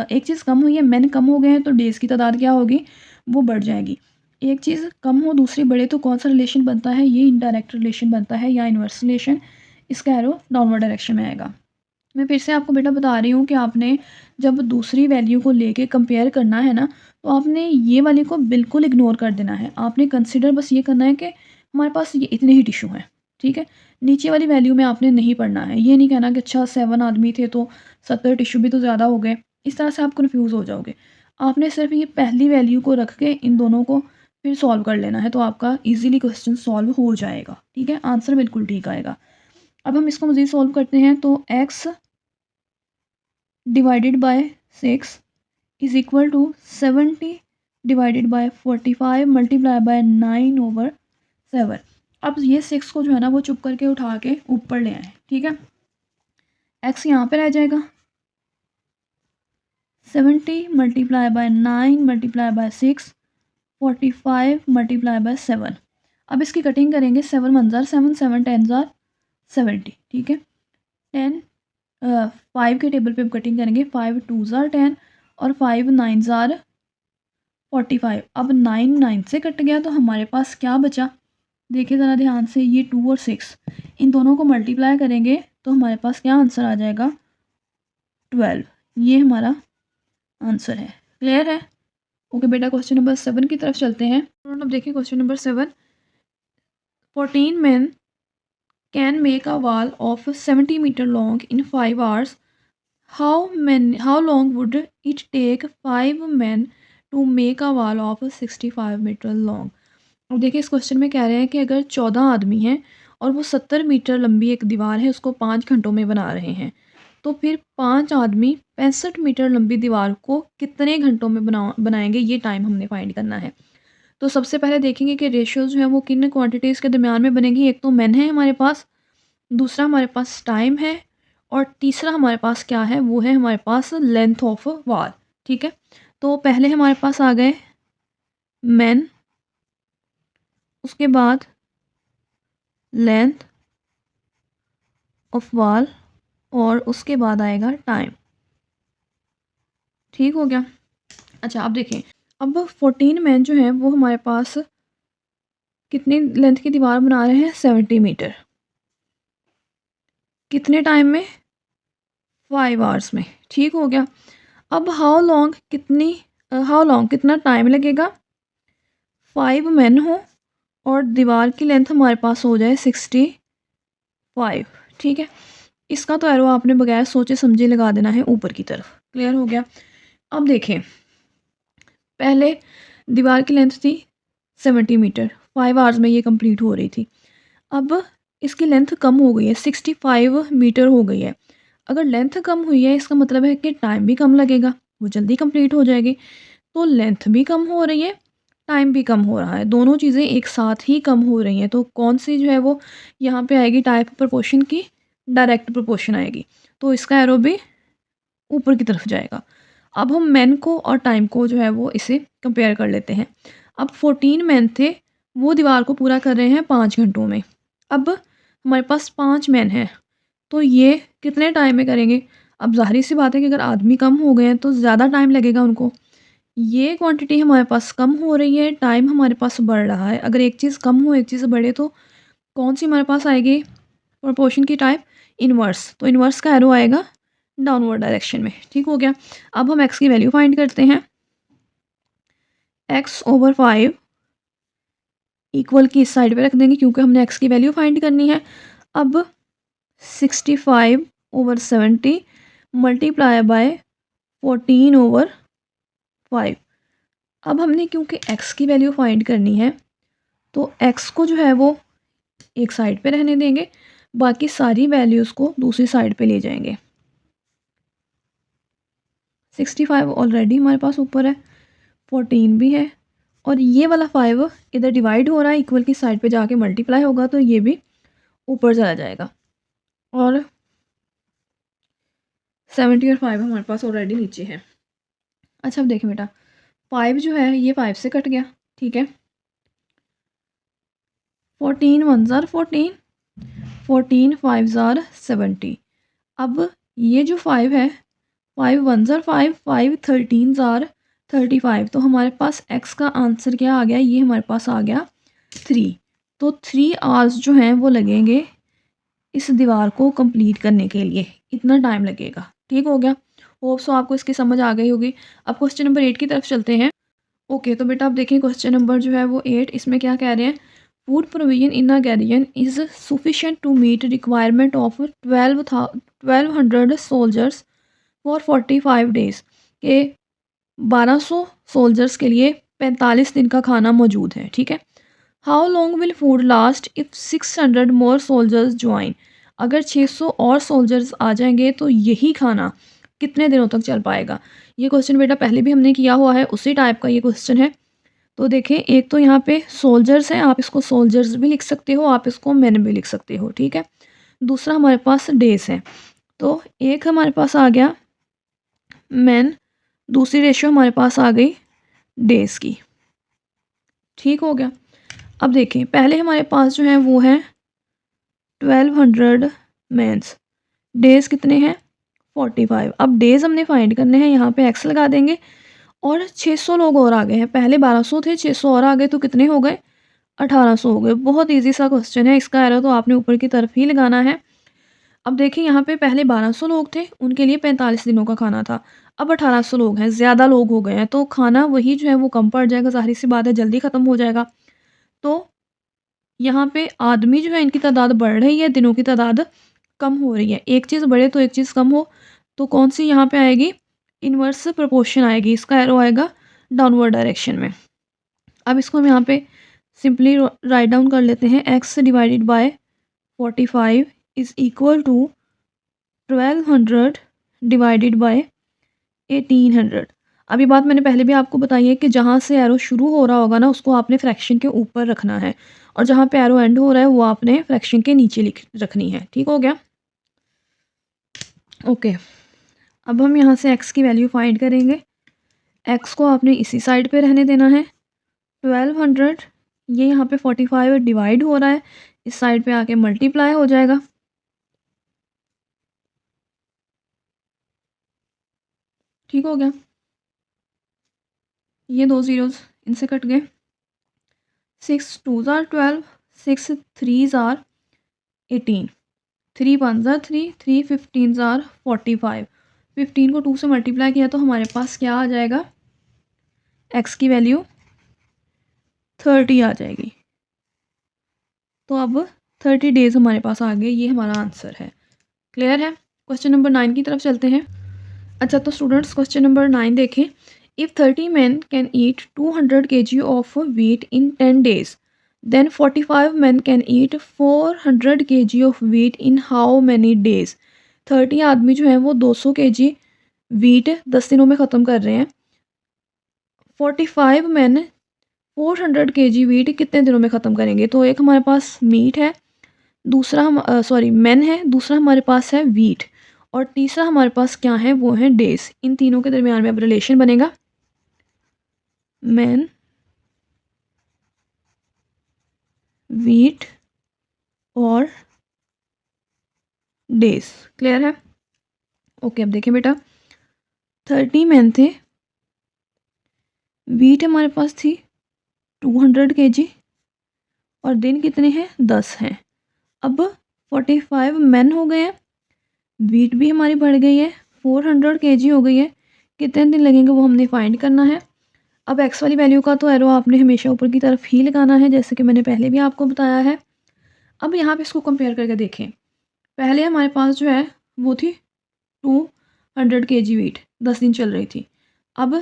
एक चीज़ कम हुई है, मेन कम हो गए हैं तो डेज़ की तादाद क्या होगी? वो बढ़ जाएगी। एक चीज़ कम हो दूसरी बढ़े तो कौन-सा रिलेशन बनता है? ये इनडायरेक्ट रिलेशन बनता है या इनवर्स रिलेशन। इसका एरो डाउनवर्ड डायरेक्शन में आएगा। मैं फिर से आपको बेटा बता रही हूँ कि आपने जब दूसरी वैल्यू को लेके कंपेयर करना है ना, तो आपने ये वाली को बिल्कुल इग्नोर कर देना है। आपने कंसिडर बस ये करना है कि हमारे पास ये इतने ही टिश्यू हैं, ठीक है? नीचे वाली वैल्यू में आपने नहीं पढ़ना है। ये नहीं कहना कि अच्छा 7 आदमी थे तो 70 टिश्यू भी तो ज़्यादा हो गए। इस तरह से आप कन्फ्यूज़ हो जाओगे। आपने सिर्फ़ ये पहली वैल्यू को रख के इन दोनों को फिर सॉल्व कर लेना है, तो आपका ईज़िली क्वेश्चन सॉल्व हो जाएगा, ठीक है? आंसर बिल्कुल ठीक आएगा। अब हम इसको मज़ीद सॉल्व करते हैं तो x divided by 6 is equal to 70 divided by 45 multiply by 9/7। अब ये 6 को जो है ना वो चुप करके उठा के ऊपर ले आए, ठीक है? x यहाँ पे रह जाएगा, 70 multiply by 9 multiply by 6, 45 multiply bye 7। अब इसकी कटिंग करेंगे, 7 1 ज़ार 7, 7 10 ज़ार 70, ठीक है? 10 5 के टेबल पे हम कटिंग करेंगे, 5 2 ज़ार 10 और 5 9 ज़ार 45। अब 9 9 से कट गया तो हमारे पास क्या बचा? देखिए ज़रा ध्यान से, ये 2 और 6 इन दोनों को मल्टीप्लाई करेंगे तो हमारे पास क्या आंसर आ जाएगा? 12। ये हमारा आंसर है। क्लियर है? ओके बेटा, क्वेश्चन नंबर 7 की तरफ चलते हैं। अब देखिए question number 7। 14 men can make a wall of 70 meter long in 5 hours. How long would it take 5 men to make a wall of 65 meter long? अब देखिए इस क्वेश्चन में कह रहे हैं कि अगर 14 आदमी हैं और वो 70 मीटर लंबी एक दीवार है उसको 5 घंटों में बना रहे हैं, तो फिर 5 आदमी 65 मीटर लंबी दीवार को कितने घंटों में बनाएंगे? ये टाइम हमने फाइंड करना है। तो सबसे पहले देखेंगे कि रेशियो जो है वो किन क्वांटिटीज़ के दरमियान में बनेगी। एक तो मैन है हमारे पास, दूसरा हमारे पास टाइम है और तीसरा हमारे पास क्या है? वो है हमारे पास लेंथ ऑफ वॉल, ठीक है? तो पहले हमारे पास आ गए मैन, उसके बाद लेंथ ऑफ वॉल और उसके बाद आएगा टाइम। ठीक हो गया? अच्छा अब देखें, अब 14 मैन जो हैं वो हमारे पास कितनी लेंथ की दीवार बना रहे हैं? 70 मीटर। कितने टाइम में? 5 आवर्स में। ठीक हो गया। अब हाउ लॉन्ग कितना टाइम लगेगा? 5 मैन हो और दीवार की लेंथ हमारे पास हो जाए 65, ठीक है? इसका तो एरो आपने बगैर सोचे समझे लगा देना है ऊपर की तरफ। क्लियर हो गया? अब देखें, पहले दीवार की लेंथ थी 70 मीटर, 5 आवर्स में ये कंप्लीट हो रही थी। अब इसकी लेंथ कम हो गई है, 65 मीटर हो गई है। अगर लेंथ कम हुई है इसका मतलब है कि टाइम भी कम लगेगा, वो जल्दी कंप्लीट हो जाएगी। तो लेंथ भी कम हो रही है, टाइम भी कम हो रहा है, दोनों चीज़ें एक साथ ही कम हो रही हैं। तो कौन सी जो है वो यहाँ पे आएगी? टाइप प्रोपोर्शन की डायरेक्ट प्रोपोर्शन आएगी। तो इसका एरो भी ऊपर की तरफ जाएगा। अब हम मैन को और टाइम को जो है वो इसे कंपेयर कर लेते हैं। अब 14 मैन थे, वो दीवार को पूरा कर रहे हैं 5 घंटों में। अब हमारे पास 5 मैन हैं, तो ये कितने टाइम में करेंगे? अब ज़ाहिर सी बात है कि अगर आदमी कम हो गए हैं तो ज़्यादा टाइम लगेगा उनको। ये क्वांटिटी हमारे पास कम हो रही है, टाइम हमारे पास बढ़ रहा है। अगर एक चीज़ कम हो, एक चीज़ बढ़े तो कौन-सी हमारे पास आएगी प्रोपोर्शन की टाइप? इनवर्स। तो इनवर्स का एरो आएगा डाउनवर्ड डायरेक्शन में। ठीक हो गया? अब हम एक्स की वैल्यू फाइंड करते हैं। x/5 इक्वल की इस साइड पे रख देंगे क्योंकि हमने x की वैल्यू फाइंड करनी है। अब 65/70 मल्टीप्लाई बाय 14/5। अब हमने क्योंकि x की वैल्यू फाइंड करनी है तो x को जो है वो एक साइड पे रहने देंगे, बाकी सारी वैल्यूज़ को दूसरी साइड पे ले जाएंगे। 65 ऑलरेडी हमारे पास ऊपर है, 14 भी है, और ये वाला 5 इधर डिवाइड हो रहा है, इक्वल की साइड पे जाके मल्टीप्लाई होगा तो ये भी ऊपर चला जाएगा। और 70 और 5 हमारे पास ऑलरेडी नीचे है। अच्छा अब देखें बेटा, 5 जो है ये 5 से कट गया, ठीक है। 14 1s are 14, 14 5s are 70। अब ये जो 5 है, 5 1s are 5, 5 13s are 35। तो हमारे पास x का आंसर क्या आ गया, ये हमारे पास आ गया 3। तो 3 आवर्स जो हैं वो लगेंगे इस दीवार को कंप्लीट करने के लिए, इतना टाइम लगेगा। ठीक हो गया, होप सो आपको इसकी समझ आ गई होगी। अब क्वेश्चन नंबर 8 की तरफ चलते हैं। ओके तो बेटा आप देखें क्वेश्चन नंबर जो है वो 8, इसमें क्या कह रहे हैं, food provision in a garrison is sufficient to meet requirement of 1200 soldiers for 45 days के 1200 सोल्जर्स के लिए 45 दिन का खाना मौजूद है, ठीक है। How long will food last if 600 more soldiers join. अगर 600 और सोल्जर्स आ जाएंगे तो यही खाना कितने दिनों तक चल पाएगा। ये क्वेश्चन बेटा पहले भी हमने किया हुआ है, उसी टाइप का ये क्वेश्चन है। तो देखें, एक तो यहाँ पे सोल्जर्स हैं, आप इसको सोल्जर्स भी लिख सकते हो, आप इसको मैन भी लिख सकते हो, ठीक है। दूसरा हमारे पास डेज है, तो एक हमारे पास आ गया मैन, दूसरी रेशियो हमारे पास आ गई डेज की। ठीक हो गया। अब देखें, पहले हमारे पास जो है वो है 1200 मैंस, डेज कितने हैं 45। अब डेज हमने फाइंड करने हैं, यहाँ पे एक्स लगा देंगे। और 600 लोग और आ गए हैं, पहले 1200 थे, 600 और आ गए तो कितने हो गए 1800 हो गए। बहुत इजी सा क्वेश्चन है, इसका एरो तो आपने ऊपर की तरफ ही लगाना है। अब देखिए यहाँ पे पहले 1200 लोग थे, उनके लिए 45 दिनों का खाना था। अब 1800 लोग हैं, ज़्यादा लोग हो गए हैं, तो खाना वही जो है वो कम पड़ जाएगा, ज़ाहिर सी बात है जल्दी ख़त्म हो जाएगा। तो यहाँ पे आदमी जो है इनकी तादाद बढ़ रही है, दिनों की तादाद कम हो रही है। एक चीज़ बढ़े तो एक चीज़ कम हो, तो कौन सी यहाँ पे आएगी, इन्वर्स प्रोपोर्शन आएगी, इसका एरो आएगा डाउनवर्ड डायरेक्शन में। अब इसको हम यहाँ पे सिंपली राइट डाउन कर लेते हैं, x divided by 45 is equal to 1200 divided by 1800। अब ये बात मैंने पहले भी आपको बताई है कि जहाँ से एरो शुरू हो रहा होगा ना, उसको आपने फ्रैक्शन के ऊपर रखना है, और जहाँ पे एरो एंड हो रहा है वो आपने फ्रैक्शन के नीचे लिख रखनी है। ठीक हो गया, ओके। अब हम यहाँ से x की वैल्यू फाइंड करेंगे। x को आपने इसी साइड पे रहने देना है, 1200, ये यहाँ पे 45 डिवाइड हो रहा है, इस साइड पे आके मल्टीप्लाई हो जाएगा। ठीक हो गया, ये 2 ज़ीरोज़ इनसे कट गए। 6 2s are 12, 6 3s are 18, 3 1s are 3, 3 15s are 45। 15 को 2 से मल्टीप्लाई किया तो हमारे पास क्या आ जाएगा, x की वैल्यू 30 आ जाएगी। तो अब 30 डेज़ हमारे पास आ गए, ये हमारा आंसर है। क्लियर है। क्वेश्चन नंबर 9 की तरफ चलते हैं। अच्छा तो स्टूडेंट्स क्वेश्चन नंबर 9 देखें, if 30 men can eat 200 kg of wheat in 10 days, then 45 men can eat 400 kg of wheat in how many days। 30 आदमी जो हैं वो 200 kg वीट 10 दिनों में ख़त्म कर रहे हैं। 45 मैन 400 kg वीट कितने दिनों में ख़त्म करेंगे। तो एक हमारे पास मीट है, दूसरा मैन है, दूसरा हमारे पास है वीट, और तीसरा हमारे पास क्या है, वो है डेज। इन तीनों के दरमियान में अब रिलेशन बनेगा, मैन वीट और डेज। क्लियर है, ओके। अब देखें बेटा, 30 मैन थे, वीट हमारे पास थी 200 kg, और दिन कितने हैं 10 हैं। अब 45 मैन हो गए हैं, वीट भी हमारी बढ़ गई है, 400 kg हो गई है। कितने दिन लगेंगे वो हमने फाइंड करना है। अब एक्स वाली वैल्यू का तो एरो आपने हमेशा ऊपर की तरफ ही लगाना है, जैसे कि मैंने पहले भी आपको बताया है। अब यहाँ पे इसको कंपेयर करके देखें। पहले हमारे पास जो है वो थी 200 kg वीट, 10 दिन चल रही थी। अब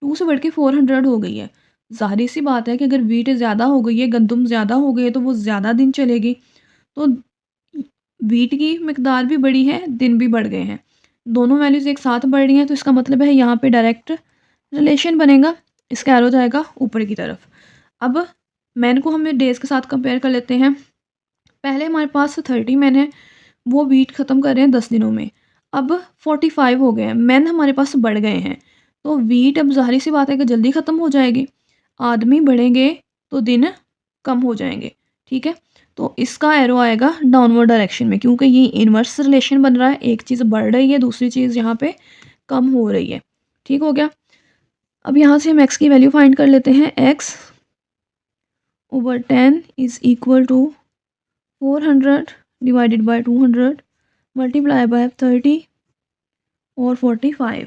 2 से बढ़ के 400 हो गई है। ज़ाहिर सी बात है कि अगर वीट ज़्यादा हो गई है, गंदम ज़्यादा हो गई है, तो वो ज़्यादा दिन चलेगी। तो वीट की मिकदार भी बढ़ी है, दिन भी बढ़ गए हैं। दोनों वैल्यूज़ एक साथ बढ़ रही हैं, तो इसका मतलब है यहाँ पे डायरेक्ट रिलेशन बनेगा। इसका एरो जाएगा ऊपर की तरफ। अब मैन को हमें डेज़ के साथ कंपेयर कर लेते हैं। पहले हमारे पास 30 मैन है, वो वीट ख़त्म कर रहे हैं 10 दिनों में। अब 45 हो गए हैं, मैन हमारे पास बढ़ गए हैं। तो वीट अब ज़ाहिर सी बात है कि जल्दी ख़त्म हो जाएगी। आदमी बढ़ेंगे तो दिन कम हो जाएंगे। ठीक है, तो इसका एरो आएगा डाउनवर्ड डायरेक्शन में, क्योंकि ये इन्वर्स रिलेशन बन रहा है। एक चीज़ बढ़ रही है, दूसरी चीज़ यहाँ पे कम हो रही है। ठीक हो गया। अब यहाँ से हम x की वैल्यू फाइंड कर लेते हैं। x over 10 is equal to 400 divided by 200 multiply by 30 और 45।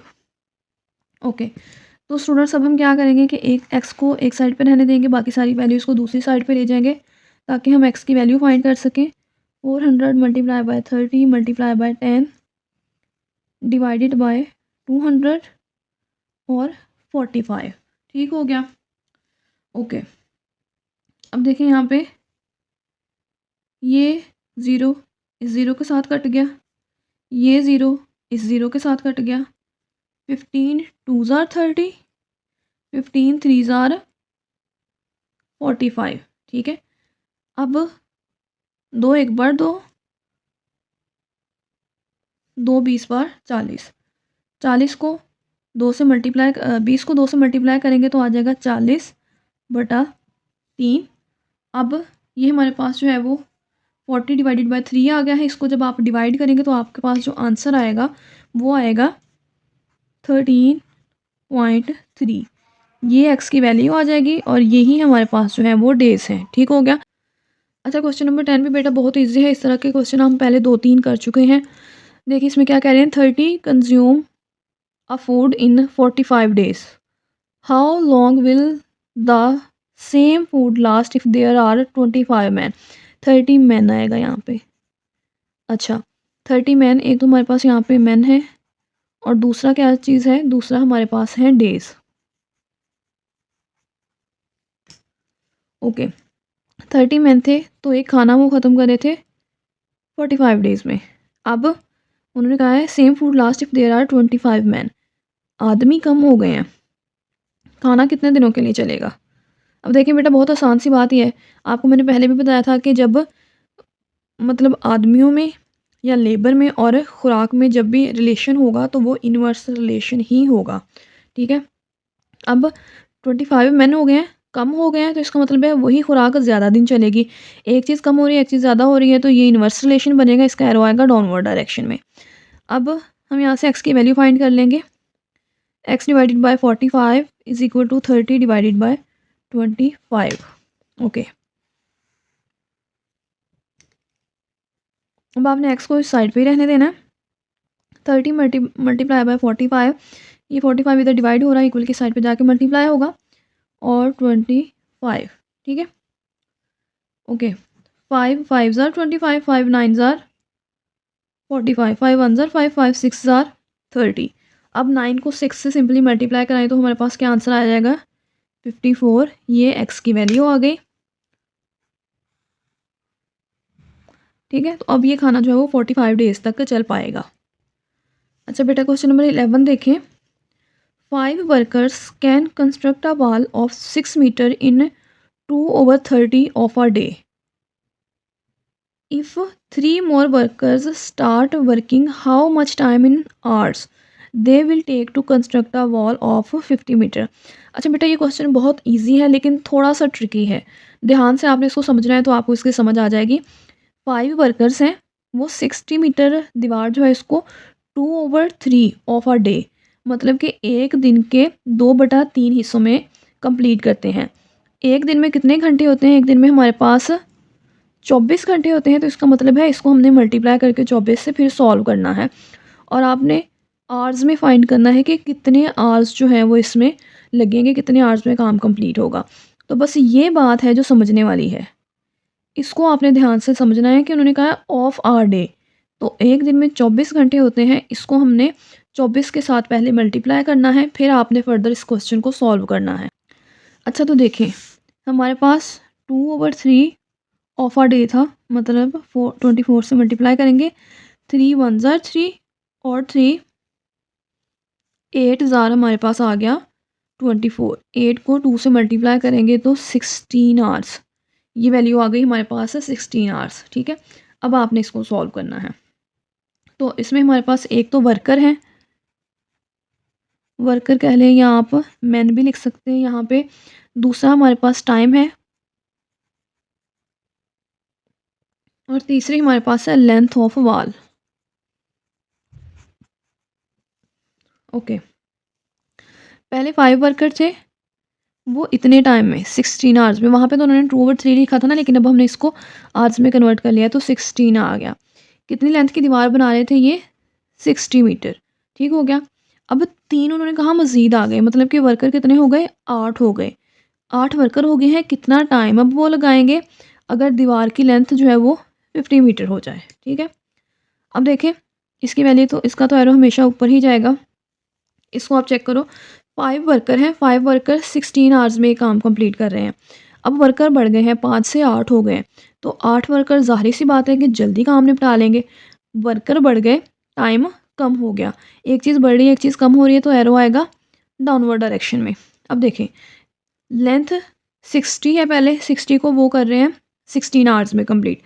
ओके, तो स्टूडेंट्स अब हम क्या करेंगे कि एक x को एक साइड पे रहने देंगे, बाकी सारी वैल्यूज़ को दूसरी साइड पे ले जाएंगे, ताकि हम x की वैल्यू फाइंड कर सकें। 400 multiply by 30 multiply by 10 divided by 200 और 45। ठीक हो गया। ओके, अब देखें यहाँ पे ये 0 इस 0 के साथ कट गया, ये 0 इस 0 के साथ कट गया। 15 2s are 30, 15 3s are 45। ठीक है, अब 2 एक बार 2, 2 20 बार 40। 40 को 2 से मल्टीप्लाई 20 को 2 से मल्टीप्लाई करेंगे तो आ जाएगा 40/3। अब ये हमारे पास जो है वो 40 डिवाइडेड बाय 3 आ गया है। इसको जब आप डिवाइड करेंगे तो आपके पास जो आंसर आएगा वो आएगा 13.3। ये x की वैल्यू आ जाएगी और यही हमारे पास जो है वो डेज हैं। ठीक हो गया। अच्छा, क्वेश्चन नंबर 10 भी बेटा बहुत इजी है। इस तरह के क्वेश्चन हम पहले 2-3 कर चुके हैं। देखिए इसमें क्या कह रहे हैं, 30 consume a food in 45 days, how long will the same food last if there are 25 man. 30 man आएगा यहाँ पे। अच्छा, 30 मैन, एक तो हमारे पास यहाँ पे मैन है और दूसरा क्या चीज़ है, दूसरा हमारे पास है डेज। ओके, 30 मैन थे तो एक खाना वो ख़त्म कर रहे थे 45 डेज़ में। अब उन्होंने कहा है same food last if there are 25 man. आदमी कम हो गए हैं, खाना कितने दिनों के लिए चलेगा। अब देखिए बेटा बहुत आसान सी बात ही है। आपको मैंने पहले भी बताया था कि जब मतलब आदमियों में या लेबर में और ख़ुराक में जब भी रिलेशन होगा तो वो इन्वर्स रिलेशन ही होगा। ठीक है, अब 25 मैन हो गए हैं, कम हो गए हैं, तो इसका मतलब है वही खुराक ज़्यादा दिन चलेगी। एक चीज़ कम हो रही है, एक चीज़ ज़्यादा हो रही है, तो ये इन्वर्स रिलेशन बनेगा। इसका एरो आएगा डाउनवर्ड डायरेक्शन में। अब हम यहाँ से x की वैल्यू फाइंड कर लेंगे। x divided by 45 is equal to 30 divided by 25। Okay, अब आपने x को इस साइड पे ही रहने देना है। 30 मल्टीप्लाई बाय 45, ये 45 इधर डिवाइड हो रहा है, इक्वल की साइड पे जाके मल्टीप्लाई होगा और 25। ठीक है, okay, 5 5s are 25, 5 9s are 45, 5 1s are 5, 5 6s are 30। अब 9 को 6 से सिंपली मल्टीप्लाई कराएं तो हमारे पास क्या आंसर आ जाएगा, 54। ये x की वैल्यू आ गई। ठीक है, तो अब ये खाना जो है वो 45 डेज तक चल पाएगा। अच्छा बेटा, क्वेश्चन नंबर 11 देखें। 5 workers can construct a wall of 6 metre in 2/30 of a day. If 3 more workers start working, how much time in hours they will take to construct a wall of 50 metre. अच्छा बेटा, ये question बहुत easy है लेकिन थोड़ा सा tricky है। ध्यान से आपने इसको समझना है तो आपको इसकी समझ आ जाएगी। 5 वर्कर्स हैं, वो 60 मीटर दीवार जो है इसको 2/3 ऑफ अ डे, मतलब कि एक दिन के 2/3 हिस्सों में कंप्लीट करते हैं। एक दिन में कितने घंटे होते हैं, एक दिन में हमारे पास 24 घंटे होते हैं। तो इसका मतलब है इसको हमने मल्टीप्लाई करके 24 से फिर सॉल्व करना है और आपने आवर्स में फाइंड करना है कि कितने आवर्स जो हैं वो इसमें लगेंगे, कितने आवर्स में काम कंप्लीट होगा। तो बस ये बात है जो समझने वाली है। इसको आपने ध्यान से समझना है कि उन्होंने कहा है ऑफ आवर डे, तो एक दिन में 24 घंटे होते हैं, इसको हमने 24 के साथ पहले मल्टीप्लाई करना है, फिर आपने फर्दर इस क्वेश्चन को सॉल्व करना है। अच्छा तो देखें, हमारे पास 2/3 ऑफ आवर डे था, मतलब 24 से मल्टीप्लाई करेंगे, 3 1 ज़ार 3 और 3 8 ज़ार हमारे पास आ गया 24। 8 को 2 से मल्टीप्लाई करेंगे तो 16 आवर्स, ये वैल्यू आ गई हमारे पास है 16 आवर्स। ठीक है, अब आपने इसको सॉल्व करना है। तो इसमें हमारे पास एक तो वर्कर है, वर्कर कह लें या आप मैन भी लिख सकते हैं यहाँ पे। दूसरा हमारे पास टाइम है, और तीसरी हमारे पास है लेंथ ऑफ वॉल। ओके, पहले 5 वर्कर थे, वो इतने टाइम में 16 आवर्स में, वहाँ पे तो उन्होंने 2/3 लिखा था ना, लेकिन अब हमने इसको आवर्स में कन्वर्ट कर लिया तो 16 आ गया। कितनी लेंथ की दीवार बना रहे थे ये? 60 मीटर। ठीक हो गया। अब 3 उन्होंने कहा मज़ीद आ गए, मतलब कि वर्कर कितने हो गए? 8 हो गए। 8 वर्कर हो गए हैं, कितना टाइम अब वो लगाएंगे अगर दीवार की लेंथ जो है वो 50 मीटर हो जाए। ठीक है, अब देखें इसकी वैल्यू, तो इसका तो एरो हमेशा ऊपर ही जाएगा। इसको आप चेक करो, 5 वर्कर हैं, 5 वर्कर 16 आवर्स में काम कंप्लीट कर रहे हैं। अब वर्कर बढ़ गए हैं, 5 से 8 हो गए हैं, तो 8 वर्कर ज़ाहिर सी बात है कि जल्दी काम निपटा लेंगे। वर्कर बढ़ गए, टाइम कम हो गया। एक चीज़ बढ़ रही है, एक चीज़ कम हो रही है, तो एरो आएगा डाउनवर्ड डायरेक्शन में। अब देखें, लेंथ 60 है, पहले 60 को वो कर रहे हैं 16 आवर्स में कंप्लीट।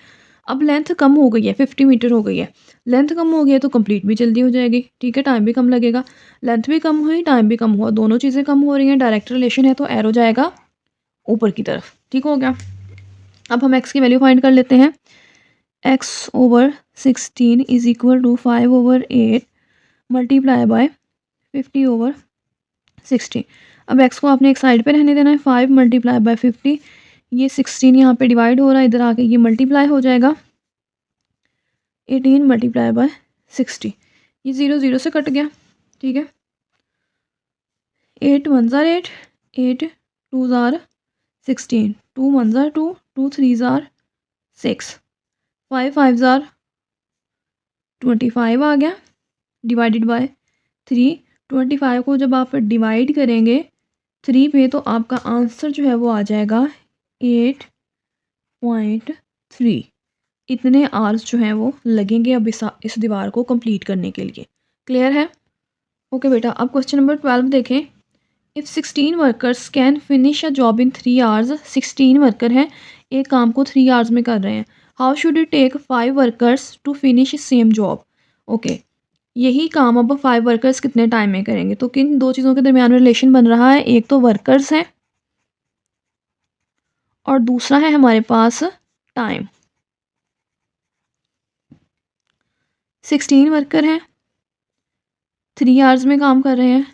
अब लेंथ कम हो गई है, 50 मीटर हो गई है। लेंथ कम हो गई है तो कंप्लीट भी जल्दी हो जाएगी। ठीक है, टाइम भी कम लगेगा। लेंथ भी कम हुई, टाइम भी कम हुआ, दोनों चीज़ें कम हो रही हैं, डायरेक्ट रिलेशन है, तो एरो जाएगा ऊपर की तरफ। ठीक हो गया। अब हम एक्स की वैल्यू फाइंड कर लेते हैं। x/16 is equal to 5/8 multiply by 50/60। अब x को आपने एक साइड पे रहने देना है। 5 मल्टीप्लाई बाय 50, ये 16 यहाँ पे डिवाइड हो रहा है, इधर आके ये मल्टीप्लाई हो जाएगा 18 मल्टीप्लाई बाय 60। ये 0 0 से कट गया। ठीक है, 8 1 ज़ार 8, 8 2 ज़ार 16, 2 1 ज़ार 2, 2 3 ज़ार 6, 5 5 ज़ार 25 आ गया, डिवाइडेड बाय 3। 25 को जब आप डिवाइड करेंगे 3 पे, तो आपका आंसर जो है वो आ जाएगा 8.3। इतने आवर्स जो हैं वो लगेंगे अब इस दीवार को कंप्लीट करने के लिए। क्लियर है? ओके बेटा, अब क्वेश्चन नंबर 12 देखें। If 16 workers can finish a job in 3 hours, 16 worker हैं, एक काम को 3 आवर्स में कर रहे हैं। How should it take 5 workers to finish same job? Okay, यही काम अब 5 वर्कर्स कितने टाइम में करेंगे? तो किन दो चीज़ों के दरमियान में रिलेशन बन रहा है? एक तो वर्कर्स हैं और दूसरा है हमारे पास टाइम। 16 वर्कर हैं, 3 आवर्स में काम कर रहे हैं।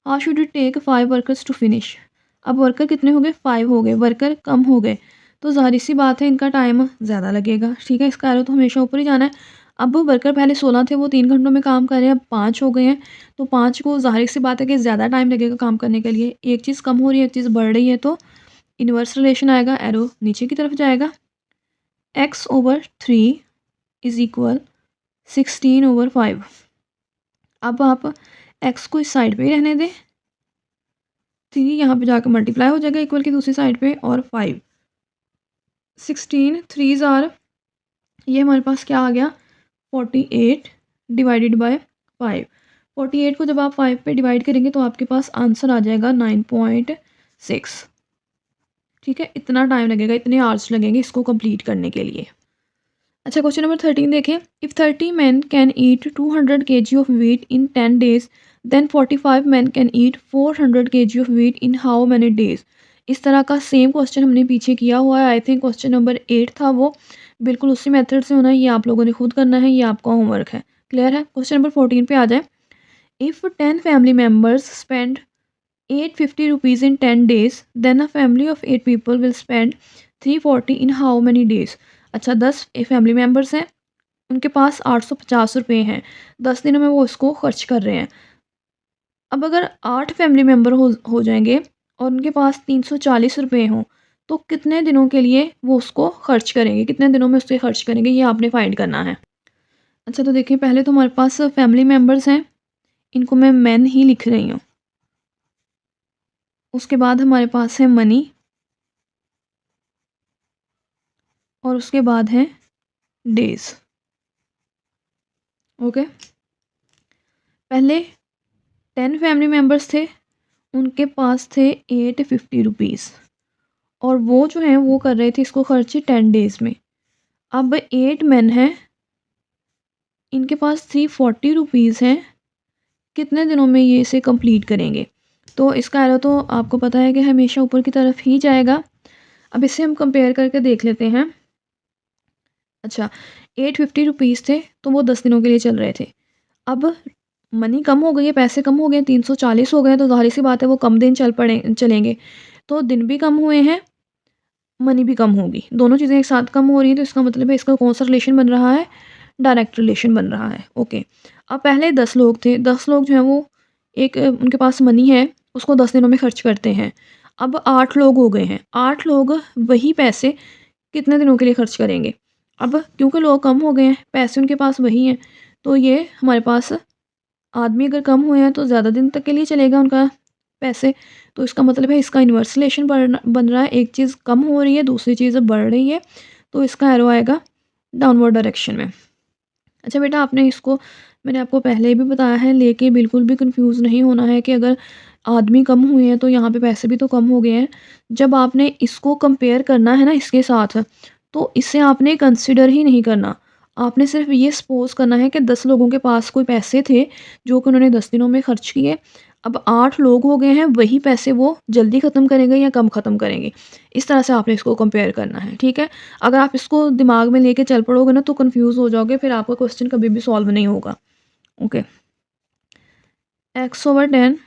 How should it take 5 workers to finish? अब वर्कर कितने हो गए? 5 हो गए, वर्कर कम हो गए, तो ज़ाहिर सी बात है इनका टाइम ज़्यादा लगेगा। ठीक है, इसका एरो तो हमेशा ऊपर ही जाना है। अब वर्कर पहले 16 थे, वो 3 घंटों में काम कर रहे हैं, अब 5 हो गए हैं, तो 5 को ज़ाहिर सी बात है कि ज़्यादा टाइम लगेगा काम करने के लिए। एक चीज़ कम हो रही है, एक चीज़ बढ़ रही है, तो इन्वर्स रिलेशन आएगा, एरो नीचे की तरफ जाएगा। x/3 is equal 16/5। अब आप x को इस साइड पे ही रहने दें, 3 यहाँ पे जाकर मल्टीप्लाई हो जाएगा इक्वल की दूसरी साइड पे, और 5 16 3 ज़ार, ये हमारे पास क्या आ गया 48 डिवाइडेड बाय 5। 48 को जब आप 5 पे डिवाइड करेंगे तो आपके पास आंसर आ जाएगा 9.6। ठीक है, इतना टाइम लगेगा, इतने आवर्स लगेंगे इसको कंप्लीट करने के लिए। अच्छा, क्वेश्चन नंबर 13 देखें। If 30 man can eat 200 kg of wheat in 10 days, then 45 man can eat 400 kg of wheat in how many days? इस तरह का सेम क्वेश्चन हमने पीछे किया हुआ है। आई थिंक क्वेश्चन नंबर 8 था वो, बिल्कुल उसी मेथड से होना है। ये आप लोगों ने खुद करना है, ये आपका होमवर्क है। क्लियर है? क्वेश्चन नंबर 14 पे आ जाए। If 10 family members spend 850 rupees in 10 days, then a family of 8 people will spend 340 in how many days? अच्छा, 10 फैमिली मेम्बर्स हैं, उनके पास 850 रुपये हैं, 10 दिनों में वो इसको खर्च कर रहे हैं। अब अगर 8 फैमिली मेंबर हो जाएँगे और उनके पास 340 रुपए हों, तो कितने दिनों के लिए वो उसको खर्च करेंगे? कितने दिनों में उससे खर्च करेंगे, ये आपने फाइंड करना है। अच्छा, तो देखिए पहले तो हमारे पास फैमिली मेंबर्स हैं, इनको मैं मेन ही लिख रही हूँ। उसके बाद हमारे पास है मनी और उसके बाद है डेज़। ओके? पहले 10 फैमिली मेंबर्स थे, उनके पास थे 850 रुपीज़ और वो जो हैं वो कर रहे थे इसको खर्च 10 डेज़ में। अब 8 मेन हैं, इनके पास 340 रुपीज़ हैं, कितने दिनों में ये इसे कंप्लीट करेंगे? तो इसका एरो तो आपको पता है कि हमेशा ऊपर की तरफ ही जाएगा। अब इसे हम कंपेयर करके देख लेते हैं। अच्छा, 850 रुपीज़ थे, तो वो 10 दिनों के लिए चल रहे थे। अब मनी कम हो गई है, पैसे कम हो गए हैं, 340 हो गए हैं, तो ज़ाहिर-सी बात है वो कम दिन चलेंगे। तो दिन भी कम हुए हैं, मनी भी कम होगी। दोनों चीज़ें एक साथ कम हो रही हैं, तो इसका मतलब है इसका कौन-सा रिलेशन बन रहा है? डायरेक्ट रिलेशन बन रहा है। ओके। अब पहले 10 लोग थे, 10 लोग जो हैं वो उनके पास मनी है, उसको 10 दिनों में खर्च करते हैं। अब 8 लोग हो गए हैं, 8 लोग वही पैसे कितने दिनों के लिए खर्च करेंगे? अब क्योंकि लोग कम हो गए हैं, पैसे उनके पास वही हैं, तो ये हमारे पास आदमी अगर कम हुए हैं तो ज़्यादा दिन तक के लिए चलेगा उनका पैसे। तो इसका मतलब है इसका इन्वर्स रिलेशन बन रहा है, एक चीज़ कम हो रही है, दूसरी चीज़ बढ़ रही है, तो इसका एरो आएगा डाउनवर्ड डायरेक्शन में। अच्छा बेटा, आपने इसको मैंने आपको पहले भी बताया है, लेके बिल्कुल भी कन्फ्यूज़ नहीं होना है कि अगर आदमी कम हुए हैं तो यहाँ पे पैसे भी तो कम हो गए हैं। जब आपने इसको कंपेयर करना है ना इसके साथ, तो इसे आपने कंसिडर ही नहीं करना। आपने सिर्फ़ ये सपोज़ करना है कि 10 लोगों के पास कोई पैसे थे, जो कि उन्होंने 10 दिनों में खर्च किए। अब 8 लोग हो गए हैं, वही पैसे वो जल्दी ख़त्म करेंगे या कम ख़त्म करेंगे। इस तरह से आपने इसको कंपेयर करना है, ठीक है? अगर आप इसको दिमाग में लेके चल पड़ोगे ना तो कन्फ्यूज़ हो जाओगे, फिर आपका क्वेश्चन कभी भी सॉल्व नहीं होगा। Okay. x/10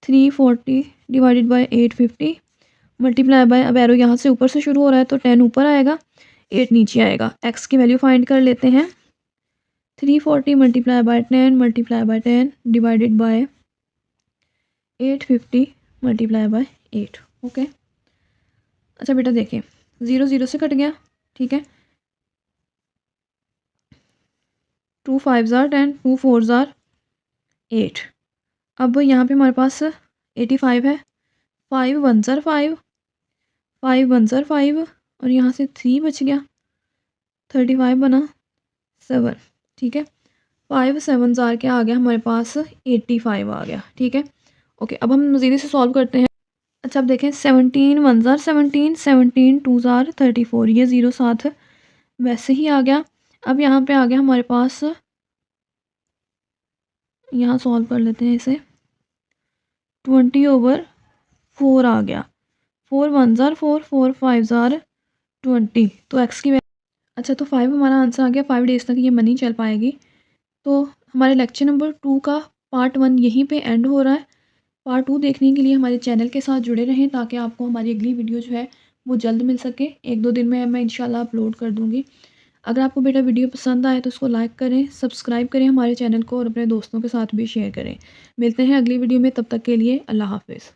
340 divided by 850 multiply by, अब एरो यहाँ से ऊपर से शुरू हो रहा है तो 10 ऊपर आएगा, 8 नीचे आएगा। x की वैल्यू फाइंड कर लेते हैं। 340 multiply by 10 divided by 850 multiply by 8। Okay. अच्छा बेटा देखिए, 0 0 से कट गया, ठीक है। 2 5s are 10, 2 4s are 8। अब यहाँ पे हमारे पास 85 है, 5 1s are 5, 5 1s are 5 और यहाँ से 3 बच गया, 35 बना 7, ठीक है। 5 7s are क्या आ गया हमारे पास? 85 आ गया, ठीक है। ओके, अब हम मज़ीद से सॉल्व करते हैं। अच्छा, अब देखें, 17 1s are 17, 17 2s are 34, ये 0 साथ वैसे ही आ गया। अब यहाँ पे आ गया हमारे पास, यहाँ सॉल्व कर लेते हैं इसे, 20/4 आ गया। 4 1s are 4, 4 5s are 20, तो एक्स की अच्छा, तो 5 हमारा आंसर आ गया। 5 डेज़ तक ये मनी चल पाएगी। तो हमारे लेक्चर नंबर 2 का पार्ट 1 यहीं पे एंड हो रहा है। पार्ट 2 देखने के लिए हमारे चैनल के साथ जुड़े रहें, ताकि आपको हमारी अगली वीडियो जो है वो जल्द मिल सके। 1-2 दिन में मैं इंशाल्लाह अपलोड कर दूँगी। अगर आपको बेटा वीडियो पसंद आए तो उसको लाइक करें, सब्सक्राइब करें हमारे चैनल को और अपने दोस्तों के साथ भी शेयर करें। मिलते हैं अगली वीडियो में, तब तक के लिए अल्लाह हाफ़िज़।